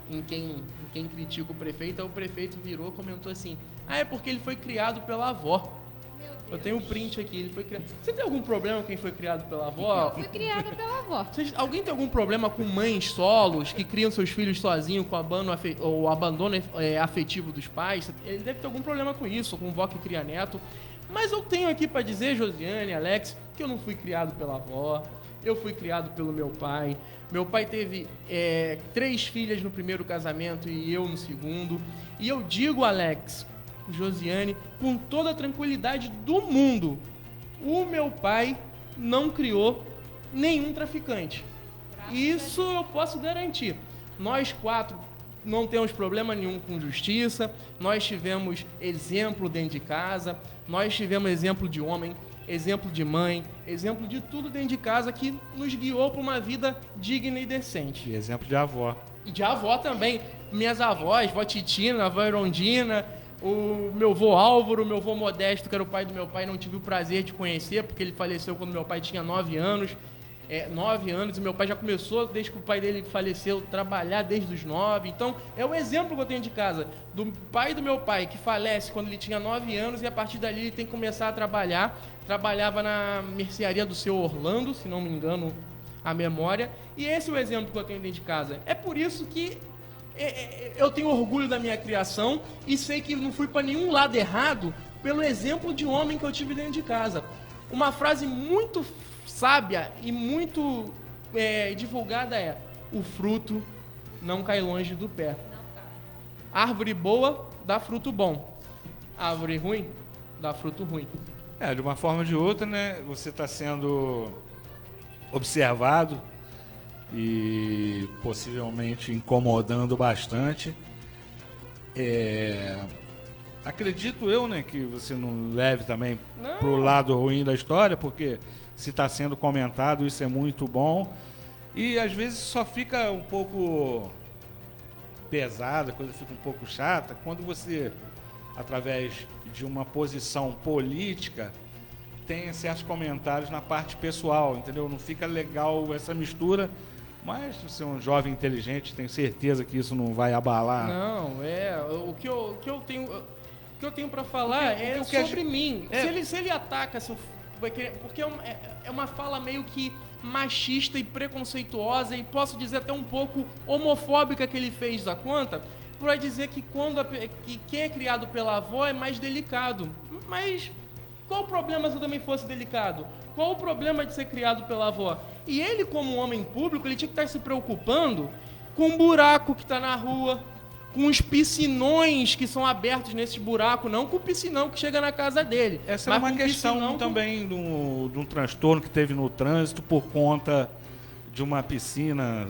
em quem critica o prefeito. Aí o prefeito virou e comentou assim: é porque ele foi criado pela avó. Eu tenho um print aqui, ele foi criado. Você tem algum problema com quem foi criado pela avó? Eu fui criada pela avó. avó. Alguém tem algum problema com mães solos que criam seus filhos sozinhos com o abandono afetivo dos pais? Ele deve ter algum problema com isso, com vó que cria neto. Mas eu tenho aqui para dizer, Josiane, Alex, que eu não fui criado pela avó, eu fui criado pelo meu pai. Meu pai teve 3 filhas no primeiro casamento e eu no segundo. E eu digo, Alex, Josiane, com toda a tranquilidade do mundo, o meu pai não criou nenhum traficante. Isso eu posso garantir. Nós 4 não temos problema nenhum com justiça, nós tivemos exemplo dentro de casa, nós tivemos exemplo de homem, exemplo de mãe, exemplo de tudo dentro de casa que nos guiou para uma vida digna e decente. E exemplo de avó. E de avó também. Minhas avós, vó Titina, avó Erondina, o meu vô Álvaro, o meu vô Modesto, que era o pai do meu pai, não tive o prazer de conhecer, porque ele faleceu quando meu pai tinha 9 anos. 9 anos, e meu pai já começou, desde que o pai dele faleceu, trabalhar desde os 9. Então, é o exemplo que eu tenho de casa, do pai do meu pai, que falece quando ele tinha 9 anos, e a partir dali ele tem que começar a trabalhar. Trabalhava na mercearia do seu Orlando, se não me engano a memória, e esse é o exemplo que eu tenho dentro de casa. É por isso que eu tenho orgulho da minha criação, e sei que não fui para nenhum lado errado, pelo exemplo de homem que eu tive dentro de casa. Uma frase muito sábia e muito divulgada é: o fruto não cai longe do pé. Árvore boa dá fruto bom, árvore ruim dá fruto ruim. De uma forma ou de outra, né, você está sendo observado e possivelmente incomodando bastante. Acredito eu, né, que você não leve também pro lado ruim da história, porque se está sendo comentado, isso é muito bom. E às vezes só fica um pouco pesada, a coisa fica um pouco chata, quando você, através de uma posição política, tem certos comentários na parte pessoal, entendeu? Não fica legal essa mistura, mas você é um jovem inteligente, tenho certeza que isso não vai abalar. Não, o que eu tenho para falar é sobre mim. Se ele ataca, porque é uma fala meio que machista e preconceituosa, e posso dizer até um pouco homofóbica que ele fez da conta, para dizer que quem é criado pela avó é mais delicado. Mas qual o problema se eu também fosse delicado? Qual o problema de ser criado pela avó? E ele, como um homem público, ele tinha que estar se preocupando com o buraco que está na rua, com os piscinões que são abertos nesse buraco, não com o piscinão que chega na casa dele. Essa é uma questão também de um transtorno que teve no trânsito por conta de uma piscina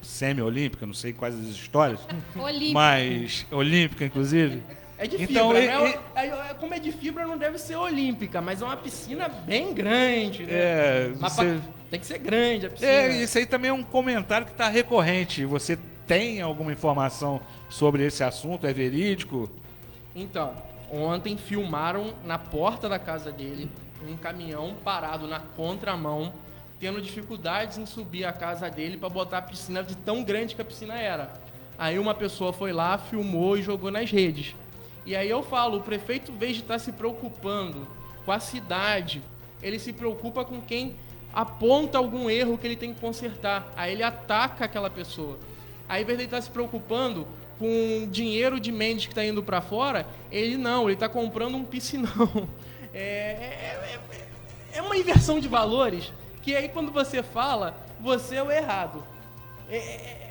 semi-olímpica, não sei quais as histórias, Olímpica. mas olímpica, inclusive. É de fibra, né? Como é de fibra, não deve ser olímpica, mas é uma piscina bem grande, né? Tem que ser grande a piscina. Isso aí também é um comentário que está recorrente. Você tem alguma informação sobre esse assunto? É verídico? Então, ontem filmaram na porta da casa dele um caminhão parado na contramão, tendo dificuldades em subir a casa dele para botar a piscina de tão grande que a piscina era. Aí uma pessoa foi lá, filmou e jogou nas redes. E aí eu falo, o prefeito, em vez de estar se preocupando com a cidade, ele se preocupa com quem aponta algum erro que ele tem que consertar. Aí ele ataca aquela pessoa. Aí, em vez de ele estar se preocupando com dinheiro de Mendes que está indo para fora, ele está comprando um piscinão. É uma inversão de valores, que aí quando você fala, você é o errado.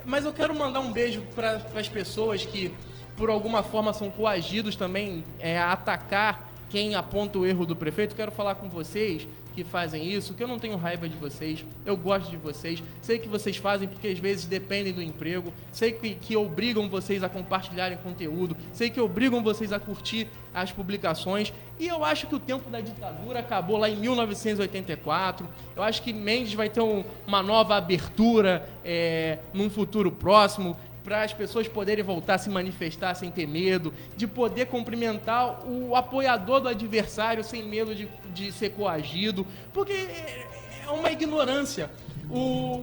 Mas eu quero mandar um beijo para as pessoas que, por alguma forma, são coagidos também a atacar quem aponta o erro do prefeito. Quero falar com vocês que fazem isso, que eu não tenho raiva de vocês, eu gosto de vocês, sei que vocês fazem porque às vezes dependem do emprego, sei que obrigam vocês a compartilharem conteúdo, sei que obrigam vocês a curtir as publicações, e eu acho que o tempo da ditadura acabou lá em 1984, eu acho que Mendes vai ter uma nova abertura num futuro próximo, para as pessoas poderem voltar a se manifestar sem ter medo, de poder cumprimentar o apoiador do adversário sem medo de ser coagido, porque é uma ignorância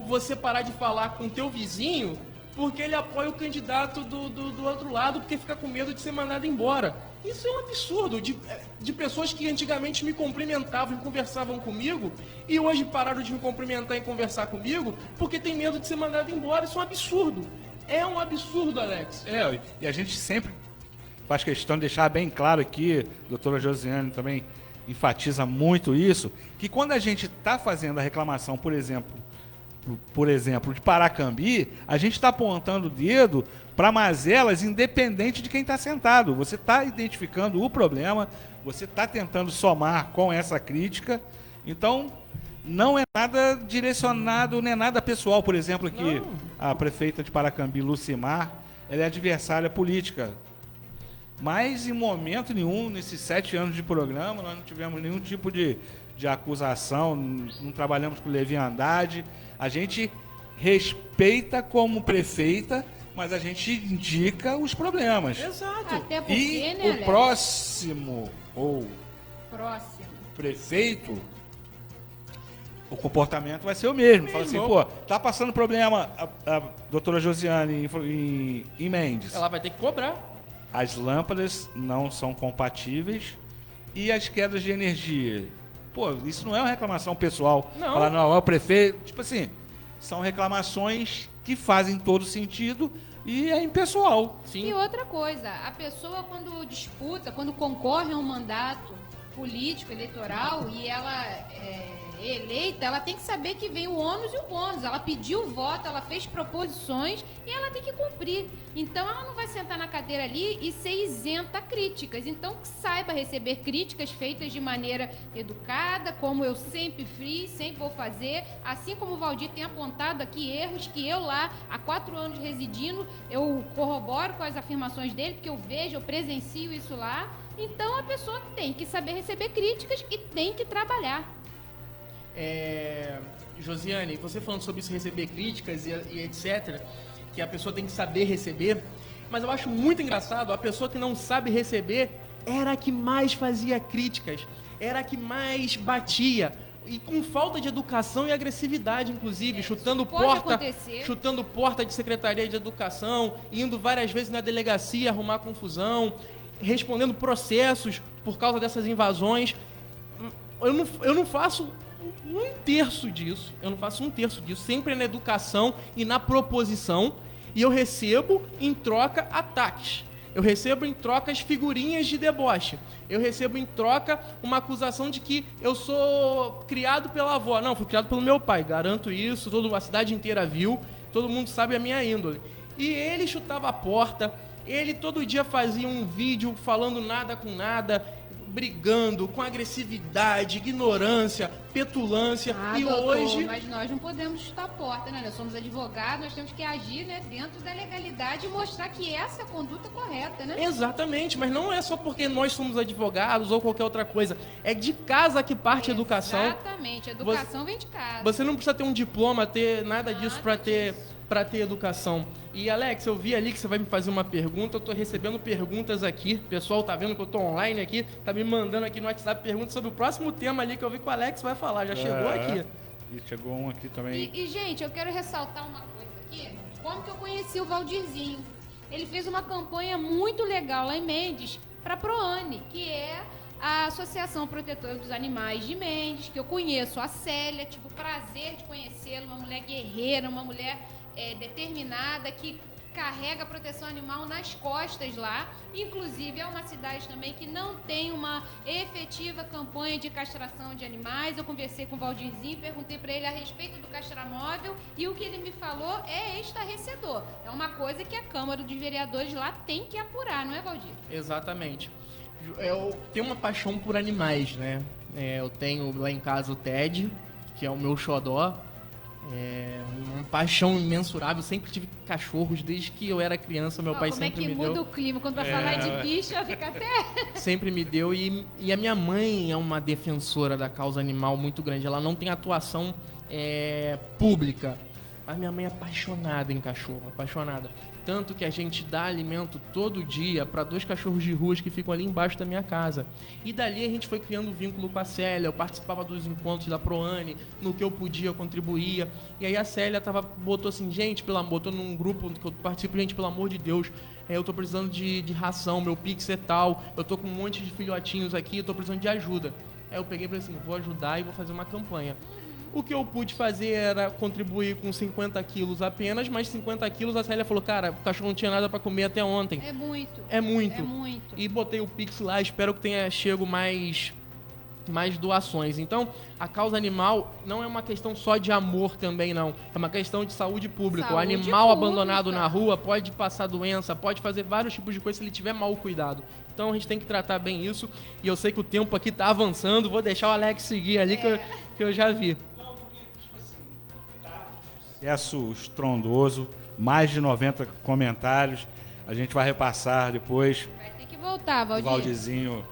você parar de falar com o teu vizinho porque ele apoia o candidato do outro lado, porque fica com medo de ser mandado embora. Isso é um absurdo, de pessoas que antigamente me cumprimentavam e conversavam comigo, e hoje pararam de me cumprimentar e conversar comigo, porque tem medo de ser mandado embora. Isso é um absurdo. É um absurdo, Alex. E a gente sempre faz questão de deixar bem claro aqui, a doutora Josiane também enfatiza muito isso, que quando a gente está fazendo a reclamação, por exemplo, de Paracambi, a gente está apontando o dedo para mazelas independente de quem está sentado. Você está identificando o problema, você está tentando somar com essa crítica, então não é nada direcionado, nem é nada pessoal. Por exemplo, aqui, a prefeita de Paracambi, Lucimar, ela é adversária política. Mas em momento nenhum, nesses 7 anos de programa, nós não tivemos nenhum tipo de acusação, não trabalhamos com leviandade. A gente respeita como prefeita, mas a gente indica os problemas. Exato. Até porque, E né, o Alex? próximo prefeito, o comportamento vai ser o mesmo. Fala assim, pô, tá passando problema a doutora Josiane em Mendes. Ela vai ter que cobrar. As lâmpadas não são compatíveis e as quedas de energia. Pô, isso não é uma reclamação pessoal. Não. Falar, não, é o prefeito. Tipo assim, são reclamações que fazem todo sentido e é impessoal. Sim. E outra coisa, a pessoa quando disputa, quando concorre a um mandato político, eleitoral, e ela é eleita, ela tem que saber que vem o ônus e o bônus. Ela pediu o voto, ela fez proposições e ela tem que cumprir. Então ela não vai sentar na cadeira ali e ser isenta a críticas. Então que saiba receber críticas feitas de maneira educada, como eu sempre fiz, sempre vou fazer. Assim como o Valdir tem apontado aqui erros que eu lá, há 4 anos residindo, eu corroboro com as afirmações dele, porque eu vejo, eu presencio isso lá. Então a pessoa tem que saber receber críticas e tem que trabalhar. Josiane, você falando sobre isso, receber críticas e etc, que a pessoa tem que saber receber, mas eu acho muito engraçado, a pessoa que não sabe receber era a que mais fazia críticas, era a que mais batia, e com falta de educação e agressividade, inclusive, chutando porta de secretaria de educação, indo várias vezes na delegacia arrumar confusão, respondendo processos por causa dessas invasões. Eu não faço um terço disso, sempre é na educação e na proposição, e eu recebo em troca ataques, eu recebo em troca as figurinhas de deboche, eu recebo em troca uma acusação de que eu sou criado pela avó. Não, fui criado pelo meu pai, garanto isso, a cidade inteira viu, todo mundo sabe a minha índole. E ele chutava a porta, ele todo dia fazia um vídeo falando nada com nada, brigando com agressividade, ignorância, petulância, e doutor, hoje... mas nós não podemos chutar a porta, né? Nós somos advogados, nós temos que agir, né, dentro da legalidade e mostrar que essa é a conduta correta, né? Exatamente, mas não é só porque nós somos advogados ou qualquer outra coisa, é de casa que parte a educação. Exatamente, a educação vem de casa. Você não precisa ter um diploma, ter nada disso para ter educação. E Alex, eu vi ali que você vai me fazer uma pergunta, eu tô recebendo perguntas aqui, o pessoal tá vendo que eu tô online aqui, tá me mandando aqui no WhatsApp perguntas sobre o próximo tema ali que eu vi que o Alex vai falar, já chegou aqui. E chegou um aqui também. E, gente, eu quero ressaltar uma coisa aqui, como que eu conheci o Valdirzinho. Ele fez uma campanha muito legal lá em Mendes para a Proane, que é a Associação Protetora dos Animais de Mendes, que eu conheço a Célia, tive o prazer de conhecê-la, uma mulher guerreira, uma mulher determinada, que carrega a proteção animal nas costas lá. Inclusive, é uma cidade também que não tem uma efetiva campanha de castração de animais. Eu conversei com o Valdirzinho, perguntei para ele a respeito do castramóvel e o que ele me falou é estarrecedor. É uma coisa que a Câmara dos Vereadores lá tem que apurar, não é, Valdir? Exatamente. Eu tenho uma paixão por animais, né? Eu tenho lá em casa o Ted, que é o meu xodó. Uma paixão imensurável, sempre tive cachorros desde que eu era criança, meu pai sempre me deu. Como é que muda o clima quando vai falar de bicho, fica até... Sempre me deu, e a minha mãe é uma defensora da causa animal muito grande, ela não tem atuação pública, mas minha mãe é apaixonada em cachorro, apaixonada. Tanto que a gente dá alimento todo dia para 2 cachorros de ruas que ficam ali embaixo da minha casa. E dali a gente foi criando vínculo com a Célia, eu participava dos encontros da Proane, no que eu podia eu contribuía. E aí a Célia botou assim, gente, botou num grupo que eu participo, gente, pelo amor de Deus, eu tô precisando de ração, meu Pix é tal, eu tô com um monte de filhotinhos aqui, eu tô precisando de ajuda. Aí eu peguei e falei assim, vou ajudar e vou fazer uma campanha. O que eu pude fazer era contribuir com 50 quilos apenas, mas 50 quilos a Célia falou, cara, o cachorro não tinha nada para comer até ontem. É muito. É muito. É muito. E botei o Pix lá, espero que tenha chego mais doações. Então, a causa animal não é uma questão só de amor também, não. É uma questão de saúde pública. O animal abandonado na rua pode passar doença, pode fazer vários tipos de coisa se ele tiver mal cuidado. Então, a gente tem que tratar bem isso. E eu sei que o tempo aqui tá avançando. Vou deixar o Alex seguir ali que eu já vi. Sucesso estrondoso, mais de 90 comentários. A gente vai repassar depois. Vai ter que voltar, O Valdir. Valdizinho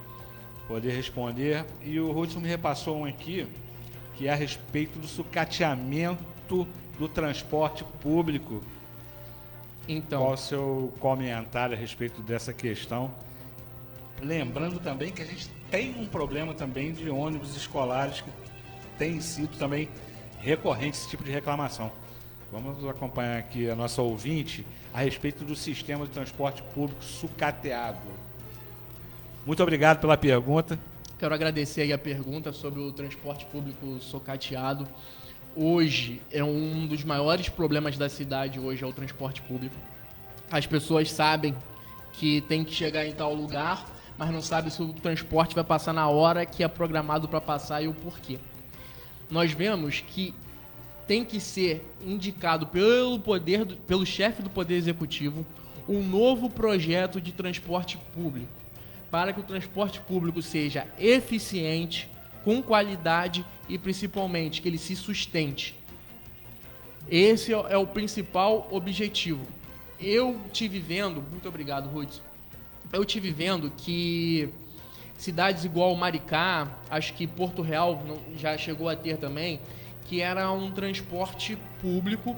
poder responder. E o Hudson me repassou um aqui, que é a respeito do sucateamento do transporte público. Então, Qual o seu comentário a respeito dessa questão? Lembrando também que a gente tem um problema também de ônibus escolares que tem sido também recorrente esse tipo de reclamação. Vamos acompanhar aqui a nossa ouvinte a respeito do sistema de transporte público sucateado. Muito obrigado pela pergunta. quero agradecer aí a pergunta sobre o transporte público sucateado. Hoje é um dos maiores problemas da cidade, hoje é o transporte público. As pessoas sabem que tem que chegar em tal lugar, mas não sabem se o transporte vai passar na hora que é programado para passar e o porquê. Nós vemos que tem que ser indicado pelo chefe do Poder Executivo um novo projeto de transporte público, para que o transporte público seja eficiente, com qualidade e principalmente que ele se sustente. Esse é o principal objetivo. Eu tive vendo, muito obrigado, Ruth, eu tive vendo que cidades igual Maricá, acho que Porto Real já chegou a ter também, que era um transporte público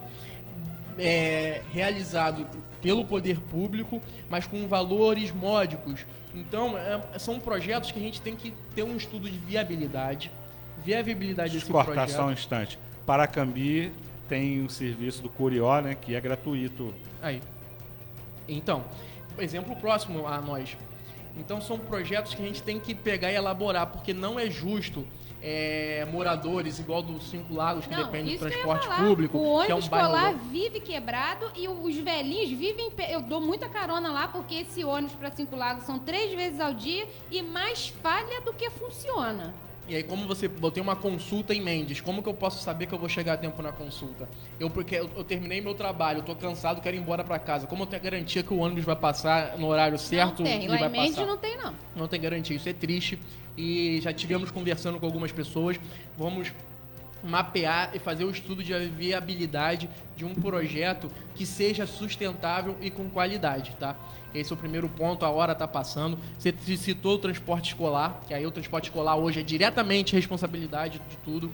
realizado pelo poder público, mas com valores módicos. Então, são projetos que a gente tem que ter um estudo de viabilidade, ver a viabilidade desse projeto. Cortar só um instante. Paracambi tem o serviço do Curió, né, que é gratuito. Aí. Então, exemplo próximo a nós. Então, são projetos que a gente tem que pegar e elaborar, porque não é justo moradores igual dos Cinco Lagos, que dependem do transporte público. O ônibus que é um escolar bairro... vive quebrado e os velhinhos vivem... Eu dou muita carona lá porque esse ônibus para Cinco Lagos são 3 vezes ao dia e mais falha do que funciona. E aí, como eu tenho uma consulta em Mendes, como que eu posso saber que eu vou chegar a tempo na consulta? Porque eu terminei meu trabalho, eu tô cansado, quero ir embora para casa. Como eu tenho a garantia que o ônibus vai passar no horário certo? Não tem, lá vai em Mendes passar? não tem não. Não tem garantia, isso é triste. E já tivemos conversando com algumas pessoas. Vamos mapear e fazer o estudo de viabilidade de um projeto que seja sustentável e com qualidade, tá? Esse é o primeiro ponto, a hora está passando. Você citou o transporte escolar, que aí o transporte escolar hoje é diretamente responsabilidade de tudo.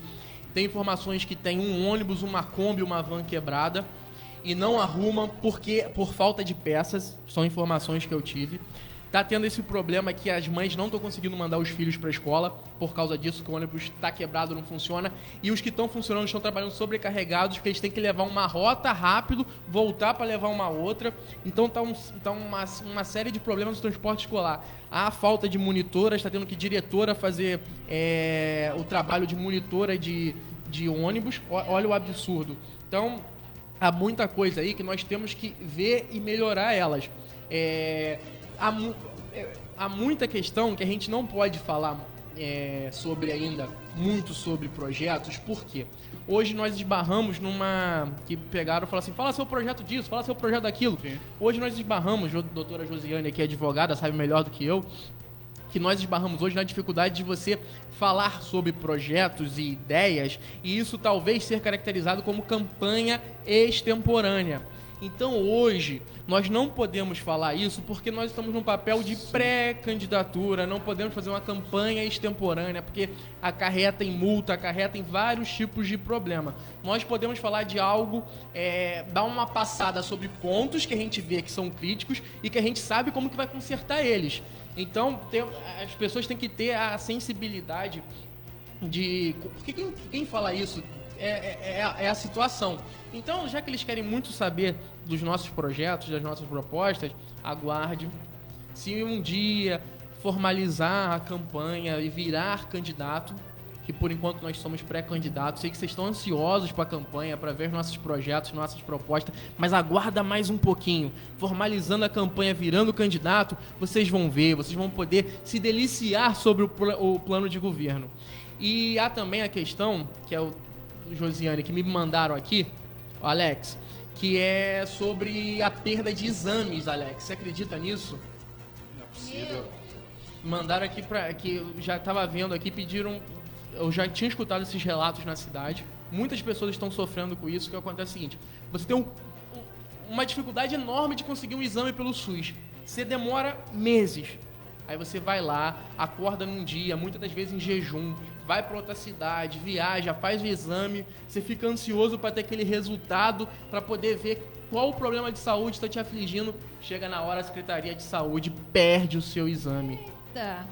Tem informações que tem um ônibus, uma Kombi, uma van quebrada e não arrumam por falta de peças, são informações que eu tive. Tá tendo esse problema que as mães não estão conseguindo mandar os filhos para a escola por causa disso, que o ônibus está quebrado, não funciona. E os que estão funcionando estão trabalhando sobrecarregados, porque eles têm que levar uma rota rápido, voltar para levar uma outra. Então tá uma série de problemas no transporte escolar. Há falta de monitoras, está tendo que diretora fazer o trabalho de monitora de ônibus. Olha o absurdo. Então, há muita coisa aí que nós temos que ver e melhorar elas. Há muita questão que a gente não pode falar muito sobre projetos, por quê? Hoje nós esbarramos que pegaram e falaram assim, fala seu projeto disso, fala seu projeto daquilo. Sim. Hoje nós esbarramos, a doutora Josiane aqui é advogada, sabe melhor do que eu, que nós esbarramos hoje na dificuldade de você falar sobre projetos e ideias, e isso talvez ser caracterizado como campanha extemporânea. Então hoje nós não podemos falar isso porque nós estamos num papel de pré-candidatura, não podemos fazer uma campanha extemporânea porque acarreta em multa, acarreta em vários tipos de problema. Nós podemos falar de algo, dar uma passada sobre pontos que a gente vê que são críticos e que a gente sabe como que vai consertar eles. Então as pessoas têm que ter a sensibilidade de... Porque quem fala isso é a situação. Então, já que eles querem muito saber dos nossos projetos, das nossas propostas, aguarde. Se um dia formalizar a campanha e virar candidato, que por enquanto nós somos pré-candidatos, sei que vocês estão ansiosos para a campanha, para ver nossos projetos, nossas propostas, mas aguarda mais um pouquinho. Formalizando a campanha, virando candidato, vocês vão ver, vocês vão poder se deliciar sobre o plano de governo. E há também a questão, que é o Josiane, que me mandaram aqui, Alex, que é sobre a perda de exames, Alex. Você acredita nisso? Não é possível. Mandaram aqui que eu já estava vendo aqui, pediram... Eu já tinha escutado esses relatos na cidade. Muitas pessoas estão sofrendo com isso. O que acontece é o seguinte: você tem uma dificuldade enorme de conseguir um exame pelo SUS. Você demora meses. Aí você vai lá, acorda num dia, muitas das vezes em jejum, vai para outra cidade, viaja, faz o exame, você fica ansioso para ter aquele resultado, para poder ver qual o problema de saúde está te afligindo. Chega na hora, a Secretaria de Saúde perde o seu exame. Eita.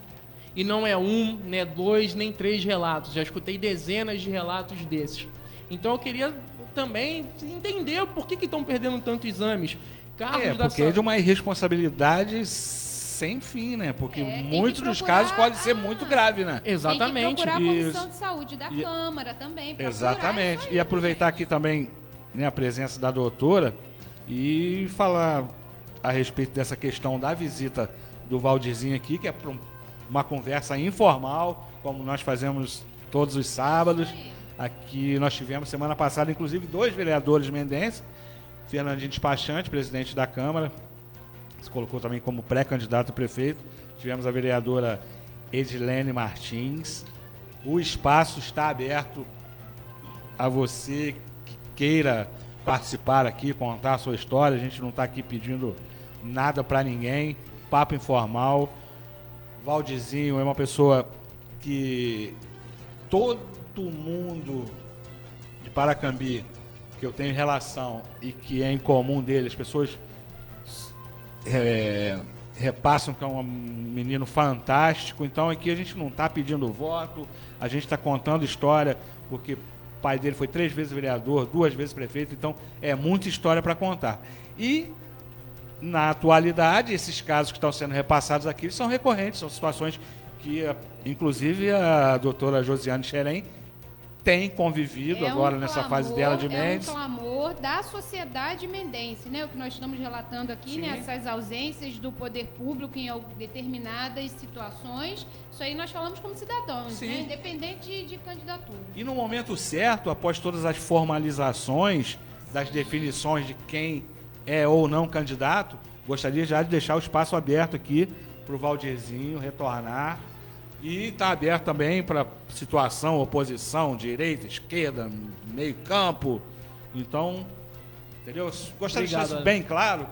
E não é um, nem dois, nem três relatos. Já escutei dezenas de relatos desses. Então eu queria também entender por que estão perdendo tanto exames. Porque é de uma irresponsabilidade sem fim, né? Porque muitos dos casos pode ser muito grave, né? Exatamente. Tem que procurar a Comissão de Saúde da Câmara também. Exatamente. E aproveitar aqui também, né, a presença da doutora e falar a respeito dessa questão da visita do Valdirzinho aqui, que é para uma conversa informal, como nós fazemos todos os sábados. Aqui nós tivemos semana passada, inclusive, 2 vereadores mendenses, Fernandinho Despachante, presidente da Câmara, se colocou também como pré-candidato a prefeito. Tivemos a vereadora Edilene Martins. O espaço está aberto a você que queira participar aqui, contar a sua história. A gente não está aqui pedindo nada para ninguém, papo informal. Valdirzinho é uma pessoa que todo mundo de Paracambi que eu tenho relação e que é em comum dele, as pessoas repassam que é um menino fantástico. Então aqui a gente não está pedindo voto, a gente está contando história, porque o pai dele foi 3 vezes vereador, 2 vezes prefeito, então é muita história para contar. E na atualidade, esses casos que estão sendo repassados aqui são recorrentes, são situações que, inclusive, a doutora Josiane Xerém tem convivido agora nessa fase dela de Mendes. É um clamor da sociedade mendense, né? O que nós estamos relatando aqui, né? Essas ausências do poder público em determinadas situações. Isso aí nós falamos como cidadãos, né? Independente de candidatura. E no momento certo, após todas as formalizações das definições de quem é ou não candidato, gostaria já de deixar o espaço aberto aqui para o Valdirzinho retornar. E está aberto também para situação, oposição, direita, esquerda, meio campo. Então, entendeu? Gostaria de deixar isso bem claro,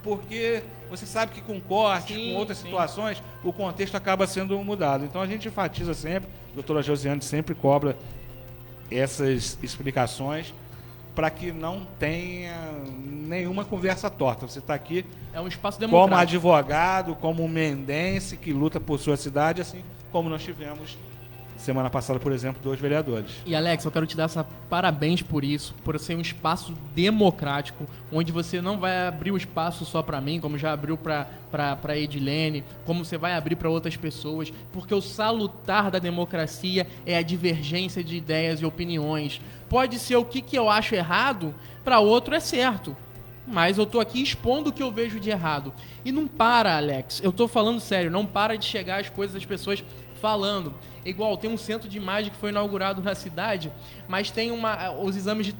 porque você sabe que com cortes, com outras situações, o contexto acaba sendo mudado. Então a gente enfatiza sempre, a doutora Josiane sempre cobra essas explicações para que não tenha nenhuma conversa torta. Você está aqui um espaço democrático, como advogado, como mendense que luta por sua cidade, assim como nós tivemos semana passada, por exemplo, 2 vereadores. E Alex, eu quero te dar parabéns por isso, por ser um espaço democrático, onde você não vai abrir o espaço só para mim, como já abriu para Edilene, como você vai abrir para outras pessoas, porque o salutar da democracia é a divergência de ideias e opiniões. Pode ser o que eu acho errado, para outro é certo. Mas eu tô aqui expondo o que eu vejo de errado. E não para, Alex. Eu tô falando sério. Não para de chegar as coisas das pessoas falando. Igual, tem um centro de imagem que foi inaugurado na cidade, mas tem os exames de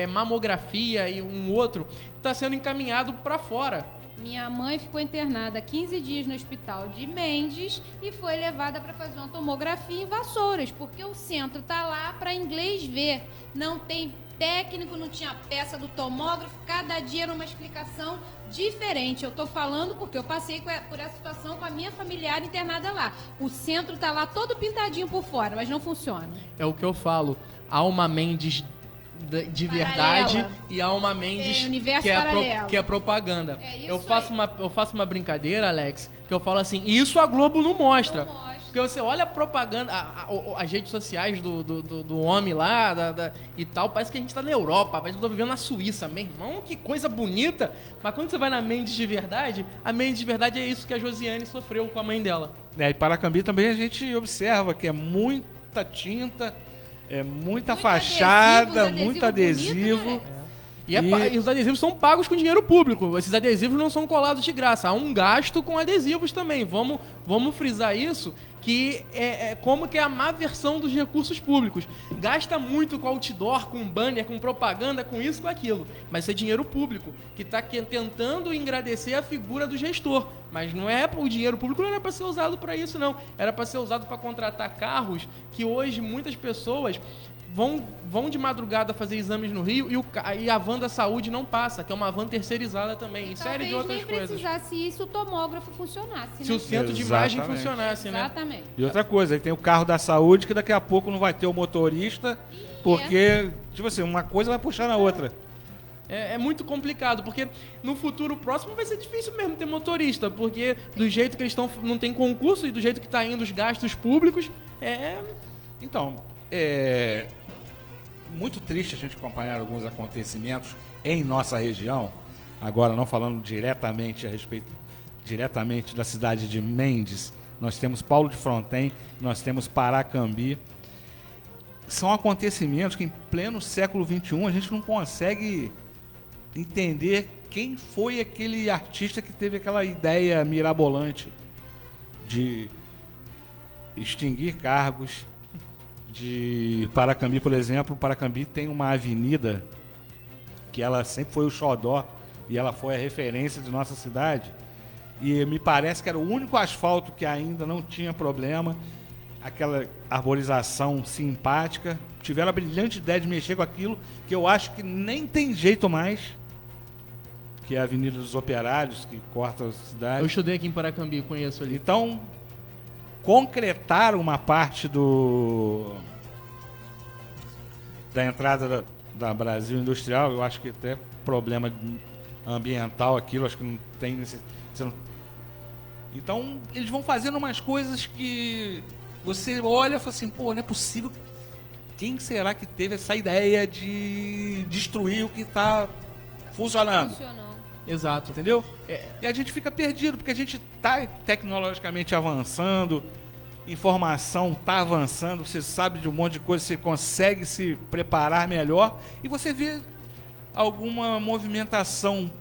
mamografia e um outro está sendo encaminhado para fora. Minha mãe ficou internada 15 dias no hospital de Mendes e foi levada para fazer uma tomografia em Vassouras, porque o centro tá lá para inglês ver. Não tem técnico, não tinha peça do tomógrafo, cada dia era uma explicação diferente. Eu tô falando porque eu passei por essa situação com a minha familiar internada lá. O centro tá lá todo pintadinho por fora, mas não funciona. É o que eu falo. Há uma Mendes de verdade e há uma Mendes universo que é propaganda. É isso eu faço uma brincadeira, Alex, que eu falo assim, isso a Globo não mostra. Porque você olha a propaganda, as redes sociais do homem lá e tal, parece que a gente tá na Europa, parece que eu tô vivendo na Suíça. Meu irmão, que coisa bonita. Mas quando você vai na Mendes de verdade, a Mendes de verdade é isso que a Josiane sofreu com a mãe dela. E Paracambi também a gente observa que é muita tinta, é muita fachada, muito adesivo. Bonito, né? E os adesivos são pagos com dinheiro público. Esses adesivos não são colados de graça. Há um gasto com adesivos também. Vamos frisar isso, que é como que é a má versão dos recursos públicos. Gasta muito com outdoor, com banner, com propaganda, com isso, com aquilo. Mas isso é dinheiro público, que está tentando engrandecer a figura do gestor. Mas não é, o dinheiro público não era para ser usado para isso, não. Era para ser usado para contratar carros que hoje muitas pessoas vão de madrugada fazer exames no Rio e a van da saúde não passa, que é uma van terceirizada também, em série de outras coisas. Nem precisasse isso, o tomógrafo funcionasse. Se o centro de imagem funcionasse, né? Exatamente. E outra coisa, tem o carro da saúde que daqui a pouco não vai ter o motorista, porque, tipo assim, uma coisa vai puxar na outra. É muito complicado, porque no futuro próximo vai ser difícil mesmo ter motorista, porque do jeito que eles estão, não tem concurso, e do jeito que está indo os gastos públicos, Então, muito triste a gente acompanhar alguns acontecimentos em nossa região, agora não falando diretamente da cidade de Mendes, nós temos Paulo de Fronten, nós temos Paracambi. São acontecimentos que em pleno século XXI a gente não consegue entender quem foi aquele artista que teve aquela ideia mirabolante de extinguir cargos. De Paracambi, por exemplo, Paracambi tem uma avenida que ela sempre foi o xodó e ela foi a referência de nossa cidade. E me parece que era o único asfalto que ainda não tinha problema, aquela arborização simpática. Tiveram a brilhante ideia de mexer com aquilo, que eu acho que nem tem jeito mais, que é a Avenida dos Operários, que corta a cidade. Eu estudei aqui em Paracambi, conheço ali. Então, concretar uma parte da entrada da Brasil Industrial, eu acho que até problema ambiental aquilo, acho que não tem Então, eles vão fazendo umas coisas que você olha e fala assim, pô, não é possível. Quem será que teve essa ideia de destruir o que está funcionando? Exato. Entendeu? E a gente fica perdido, porque a gente está tecnologicamente avançando, informação está avançando, você sabe de um monte de coisa, você consegue se preparar melhor, e você vê alguma movimentação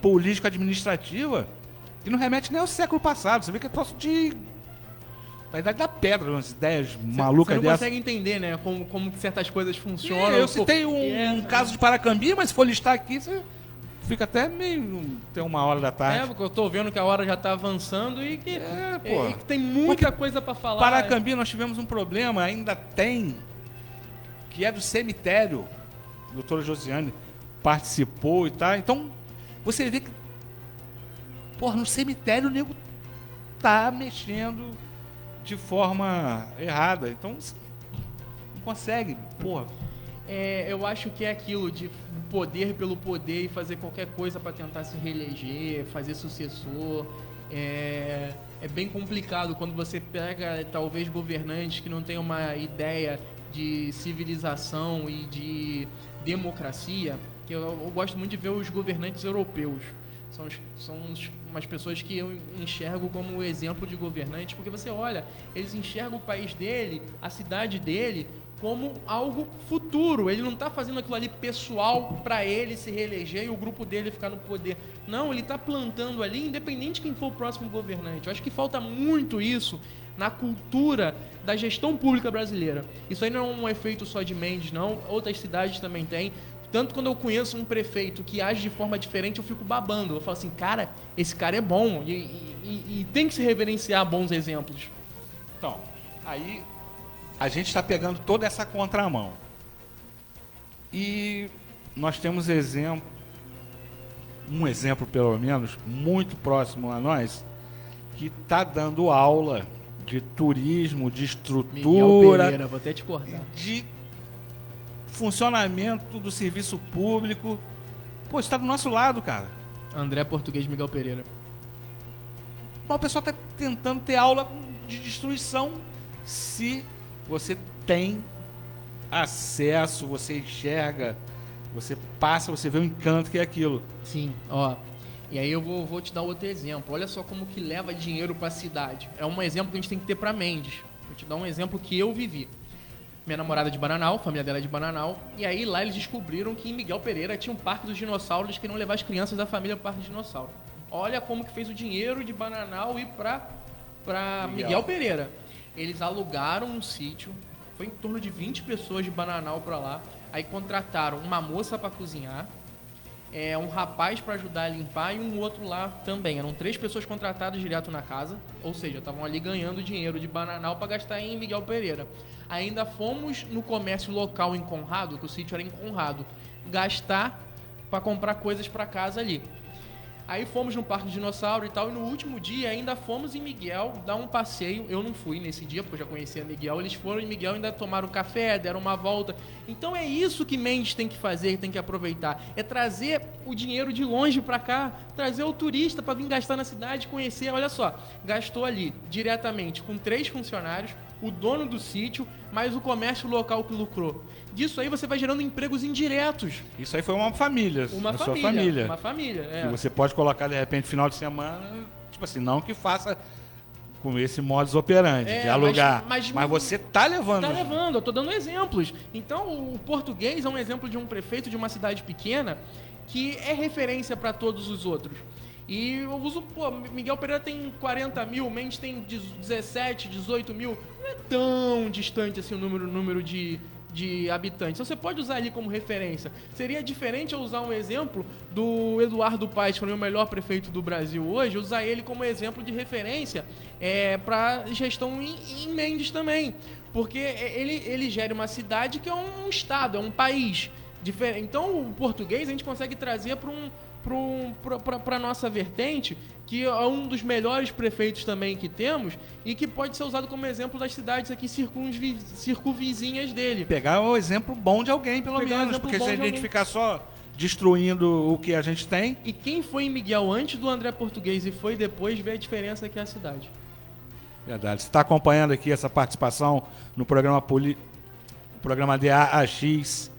político-administrativa que não remete nem ao século passado. Você vê que é troço da idade da pedra, umas ideias malucas dessas. Você não consegue entender, né, como que certas coisas funcionam. Eu citei um caso de Paracambi, mas se for listar aqui, você fica até meio... Tem 1h da tarde. Porque eu tô vendo que a hora já tá avançando e que tem muita coisa para falar. Paracambi, nós tivemos um problema, ainda tem, que é do cemitério. A doutora Josiane participou e tal. Então, você vê que, no cemitério o nego tá mexendo de forma errada. Então, não consegue, eu acho que é aquilo de poder pelo poder e fazer qualquer coisa para tentar se reeleger, fazer sucessor. É bem complicado quando você pega, talvez, governantes que não têm uma ideia de civilização e de democracia, que eu gosto muito de ver os governantes europeus. São umas pessoas que eu enxergo como exemplo de governante, porque você olha, eles enxergam o país dele, a cidade dele, como algo futuro. Ele não está fazendo aquilo ali pessoal para ele se reeleger e o grupo dele ficar no poder. Não, ele está plantando ali, independente de quem for o próximo governante. Eu acho que falta muito isso na cultura da gestão pública brasileira. Isso aí não é um efeito só de Mendes, não. Outras cidades também têm. Tanto quando eu conheço um prefeito que age de forma diferente, eu fico babando. Eu falo assim, cara, esse cara é bom. E tem que se reverenciar bons exemplos. Então, aí a gente está pegando toda essa contramão. E nós temos um exemplo pelo menos, muito próximo a nós, que está dando aula de turismo, de Miguel estrutura, Pereira, vou até te cortar. de funcionamento do serviço público. Pô, está do nosso lado, cara. André Português Miguel Pereira. Mas o pessoal está tentando ter aula de destruição. Se você tem acesso, você enxerga, você passa, você vê o encanto que é aquilo. Sim, ó. E aí eu vou te dar outro exemplo. Olha só como que leva dinheiro para a cidade. É um exemplo que a gente tem que ter para Mendes. Vou te dar um exemplo que eu vivi. Minha namorada é de Bananal, a família dela é de Bananal. E aí lá eles descobriram que em Miguel Pereira tinha um parque dos dinossauros. Eles queriam levar as crianças da família para o parque dos dinossauros. Olha como que fez o dinheiro de Bananal ir para Miguel Pereira. Eles alugaram um sítio. Foi em torno de 20 pessoas de Bananal para lá. Aí contrataram uma moça para cozinhar, um rapaz para ajudar a limpar e um outro lá também. Eram 3 pessoas contratadas direto na casa, ou seja, estavam ali ganhando dinheiro de Bananal para gastar em Miguel Pereira. Ainda fomos no comércio local em Conrado, que o sítio era em Conrado, gastar para comprar coisas para casa ali. Aí fomos no Parque Dinossauro e tal, e no último dia ainda fomos em Miguel dar um passeio. Eu não fui nesse dia, porque eu já conhecia Miguel. Eles foram em Miguel, ainda tomaram café, deram uma volta. Então é isso que Mendes tem que fazer, tem que aproveitar. É trazer o dinheiro de longe para cá, trazer o turista para vir gastar na cidade, conhecer. Olha só, gastou ali diretamente com 3 funcionários, o dono do sítio, mais o comércio local que lucrou. Disso aí você vai gerando empregos indiretos. Isso aí foi uma família, sua família. Uma família, E você pode colocar, de repente, final de semana, tipo assim, não que faça com esse modus operandi, de alugar. Mas você tá levando. Tá levando, eu tô dando exemplos. Então, o Português é um exemplo de um prefeito de uma cidade pequena que é referência para todos os outros. E eu uso, Miguel Pereira tem 40 mil, Mendes tem 17, 18 mil. Não é tão distante assim o número de habitantes. Então você pode usar ali como referência. Seria diferente eu usar um exemplo do Eduardo Paes, que é o melhor prefeito do Brasil hoje, usar ele como exemplo de referência para gestão em Mendes também. Porque ele gera uma cidade que é um estado, é um país diferente. Então o Português a gente consegue trazer para a nossa vertente, que é um dos melhores prefeitos também que temos e que pode ser usado como exemplo das cidades aqui circunvizinhas dele. Pegar um exemplo bom de alguém, pelo menos, porque se a gente ficar só destruindo o que a gente tem... E quem foi em Miguel antes do André Português e foi depois, vê a diferença que é a cidade. Verdade. Você está acompanhando aqui essa participação no programa DAX,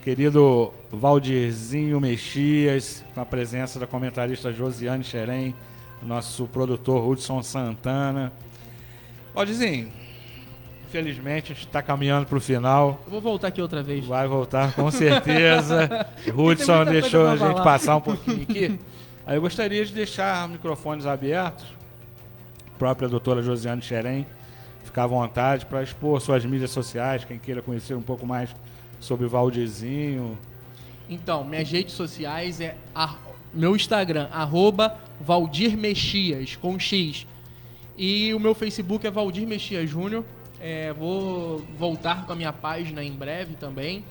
querido Valdirzinho Mexias, com a presença da comentarista Josiane Xerém, nosso produtor Hudson Santana. Valdirzinho, infelizmente a gente está caminhando para o final. Eu vou voltar aqui outra vez. Vai voltar, com certeza. Hudson deixou a gente passar um pouquinho aqui. Aí eu gostaria de deixar microfones abertos. A própria doutora Josiane Xerém, ficar à vontade para expor suas mídias sociais, quem queira conhecer um pouco mais sobre o Valdirzinho. Então, minhas redes sociais meu Instagram, @Valdir Mexias, com X. E o meu Facebook é Valdir Mexias Júnior. Vou voltar com a minha página em breve também.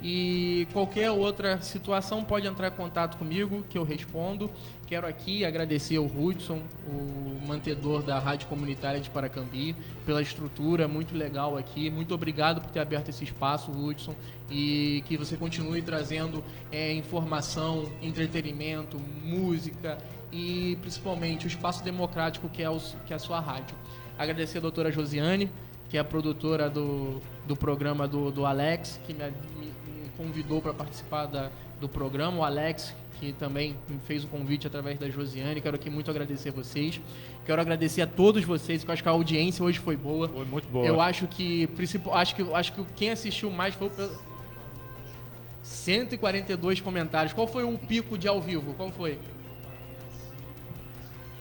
E qualquer outra situação pode entrar em contato comigo, que eu respondo. Quero aqui agradecer ao Hudson, o mantedor da Rádio Comunitária de Paracambi, pela estrutura muito legal aqui. Muito obrigado por ter aberto esse espaço, Hudson, e que você continue trazendo informação, entretenimento, música e principalmente o espaço democrático que é a sua rádio. Agradecer a doutora Josiane, que é a produtora do programa do Alex, que me convidou para participar do programa. O Alex, que também me fez o convite através da Josiane. Quero aqui muito agradecer a vocês. Quero agradecer a todos vocês, que eu acho que a audiência hoje foi boa. Foi muito boa. Eu acho que quem assistiu mais foi 142 comentários. Qual foi o pico de ao vivo? Qual foi?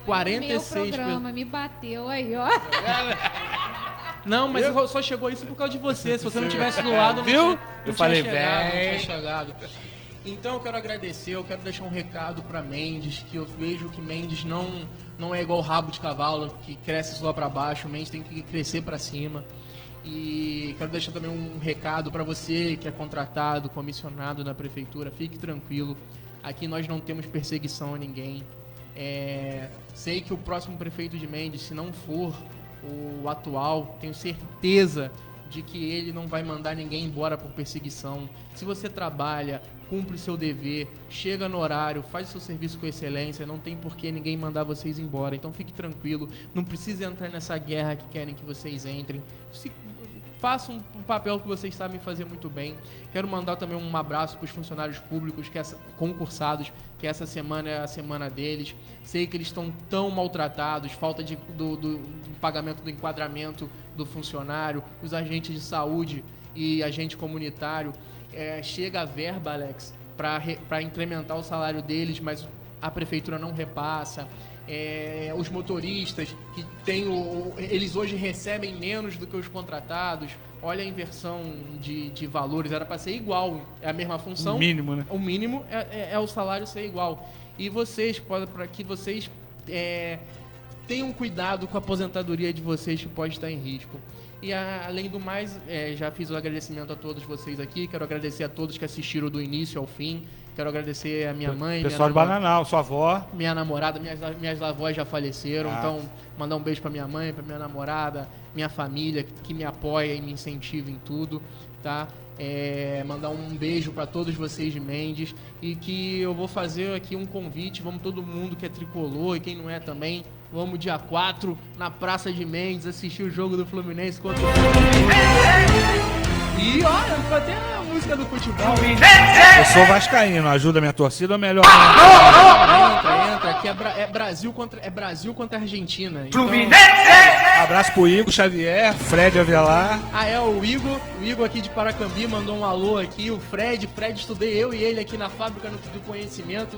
46. Meu programa me bateu aí, ó. Não, mas só chegou isso por causa de você. Se você não tivesse no lado, viu? Não tinha chegado. Então eu quero agradecer, eu quero deixar um recado para Mendes, que eu vejo que Mendes não é igual rabo de cavalo, que cresce só para baixo. Mendes tem que crescer para cima. E quero deixar também um recado para você que é contratado, comissionado na prefeitura. Fique tranquilo, aqui nós não temos perseguição a ninguém. Sei que o próximo prefeito de Mendes, se não for o atual, tenho certeza de que ele não vai mandar ninguém embora por perseguição. Se você trabalha, cumpre o seu dever, chega no horário, faz o seu serviço com excelência, não tem por que ninguém mandar vocês embora. Então fique tranquilo, não precisa entrar nessa guerra que querem que vocês entrem. Façam um papel que vocês sabem fazer muito bem. Quero mandar também um abraço para os funcionários públicos concursados, que essa semana é a semana deles. Sei que eles estão tão maltratados, falta do pagamento do enquadramento do funcionário, os agentes de saúde e agente comunitário. Chega a verba, Alex, para incrementar o salário deles, mas a prefeitura não repassa. Os motoristas que eles hoje recebem menos do que os contratados. Olha a inversão de valores, era para ser igual, é a mesma função. O mínimo, né? O mínimo é o salário ser igual. E para que vocês tenham cuidado com a aposentadoria de vocês, que pode estar em risco. E além do mais, já fiz o agradecimento a todos vocês aqui. Quero agradecer a todos que assistiram do início ao fim. Quero agradecer a minha mãe, pessoal de Bananal, sua avó. Minha namorada, minhas avós já faleceram. Então, mandar um beijo pra minha mãe, pra minha namorada, minha família, que me apoia e me incentiva em tudo, tá? Mandar um beijo para todos vocês de Mendes. E que eu vou fazer aqui um convite. Vamos todo mundo que é tricolor e quem não é também. Vamos dia 4 na Praça de Mendes assistir o jogo do Fluminense contra o Fluminense. E olha, até a música do futebol. Eu sou vascaíno, ajuda a minha torcida ou melhor? Entra, que é Brasil contra a Argentina. Então, abraço pro Igor Xavier, Fred Avelar. O Igor aqui de Paracambi mandou um alô aqui, o Fred, estudei eu e ele aqui na Fábrica do Conhecimento.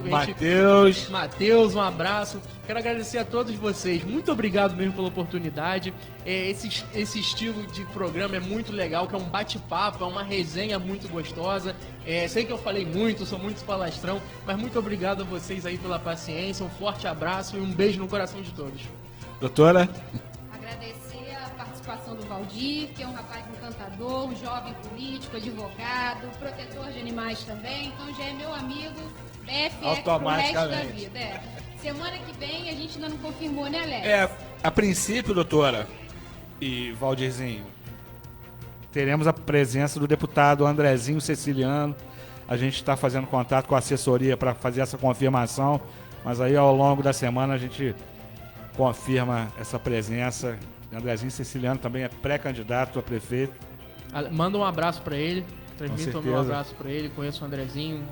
Matheus, um abraço. Quero agradecer a todos vocês, muito obrigado mesmo pela oportunidade. Esse estilo de programa é muito legal, que é um bate-papo, é uma resenha muito gostosa. Sei que eu falei muito, sou muito palastrão, mas muito obrigado a vocês aí pela paciência, um forte abraço e um beijo no coração de todos. Doutora? Agradecer a participação do Valdir, que é um rapaz encantador, um jovem político, advogado, protetor de animais também, então já é meu amigo, BFF pro resto da vida. Semana que vem a gente ainda não confirmou, né, Alex? A princípio, doutora e Valdirzinho, teremos a presença do deputado Andrezinho Ceciliano. A gente está fazendo contato com a assessoria para fazer essa confirmação, mas aí ao longo da semana a gente confirma essa presença. Andrezinho Ceciliano também é pré-candidato a prefeito. Manda um abraço para ele, transmita um abraço para ele, conheço o Andrezinho,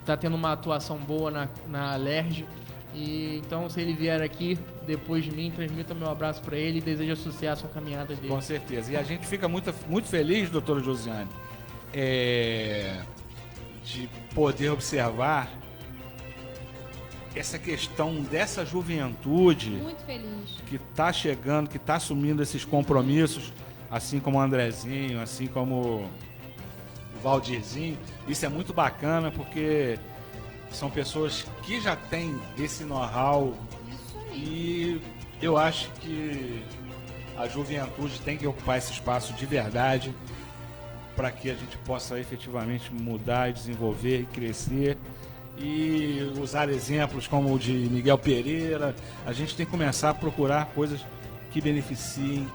está tendo uma atuação boa na LERJ. E então, se ele vier aqui depois de mim, transmita meu abraço para ele e deseja sucesso à caminhada dele. Com certeza. E a gente fica muito feliz, doutora Josiane, de poder observar essa questão dessa juventude muito feliz, que está chegando, que está assumindo esses compromissos, assim como o Andrezinho, assim como o Valdirzinho. Isso é muito bacana, porque são pessoas que já têm esse know-how e eu acho que a juventude tem que ocupar esse espaço de verdade para que a gente possa efetivamente mudar e desenvolver e crescer e usar exemplos como o de Miguel Pereira. A gente tem que começar a procurar coisas que beneficiem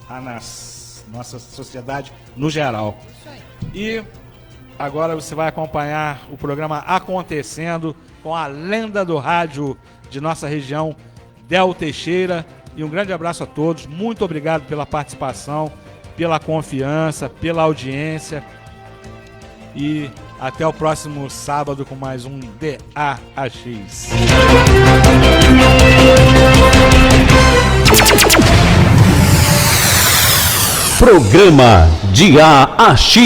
a nossa sociedade no geral. Isso aí. E agora você vai acompanhar o programa Acontecendo com a lenda do rádio de nossa região, Del Teixeira. E um grande abraço a todos. Muito obrigado pela participação, pela confiança, pela audiência. E até o próximo sábado com mais um DAAX. Programa DAAX.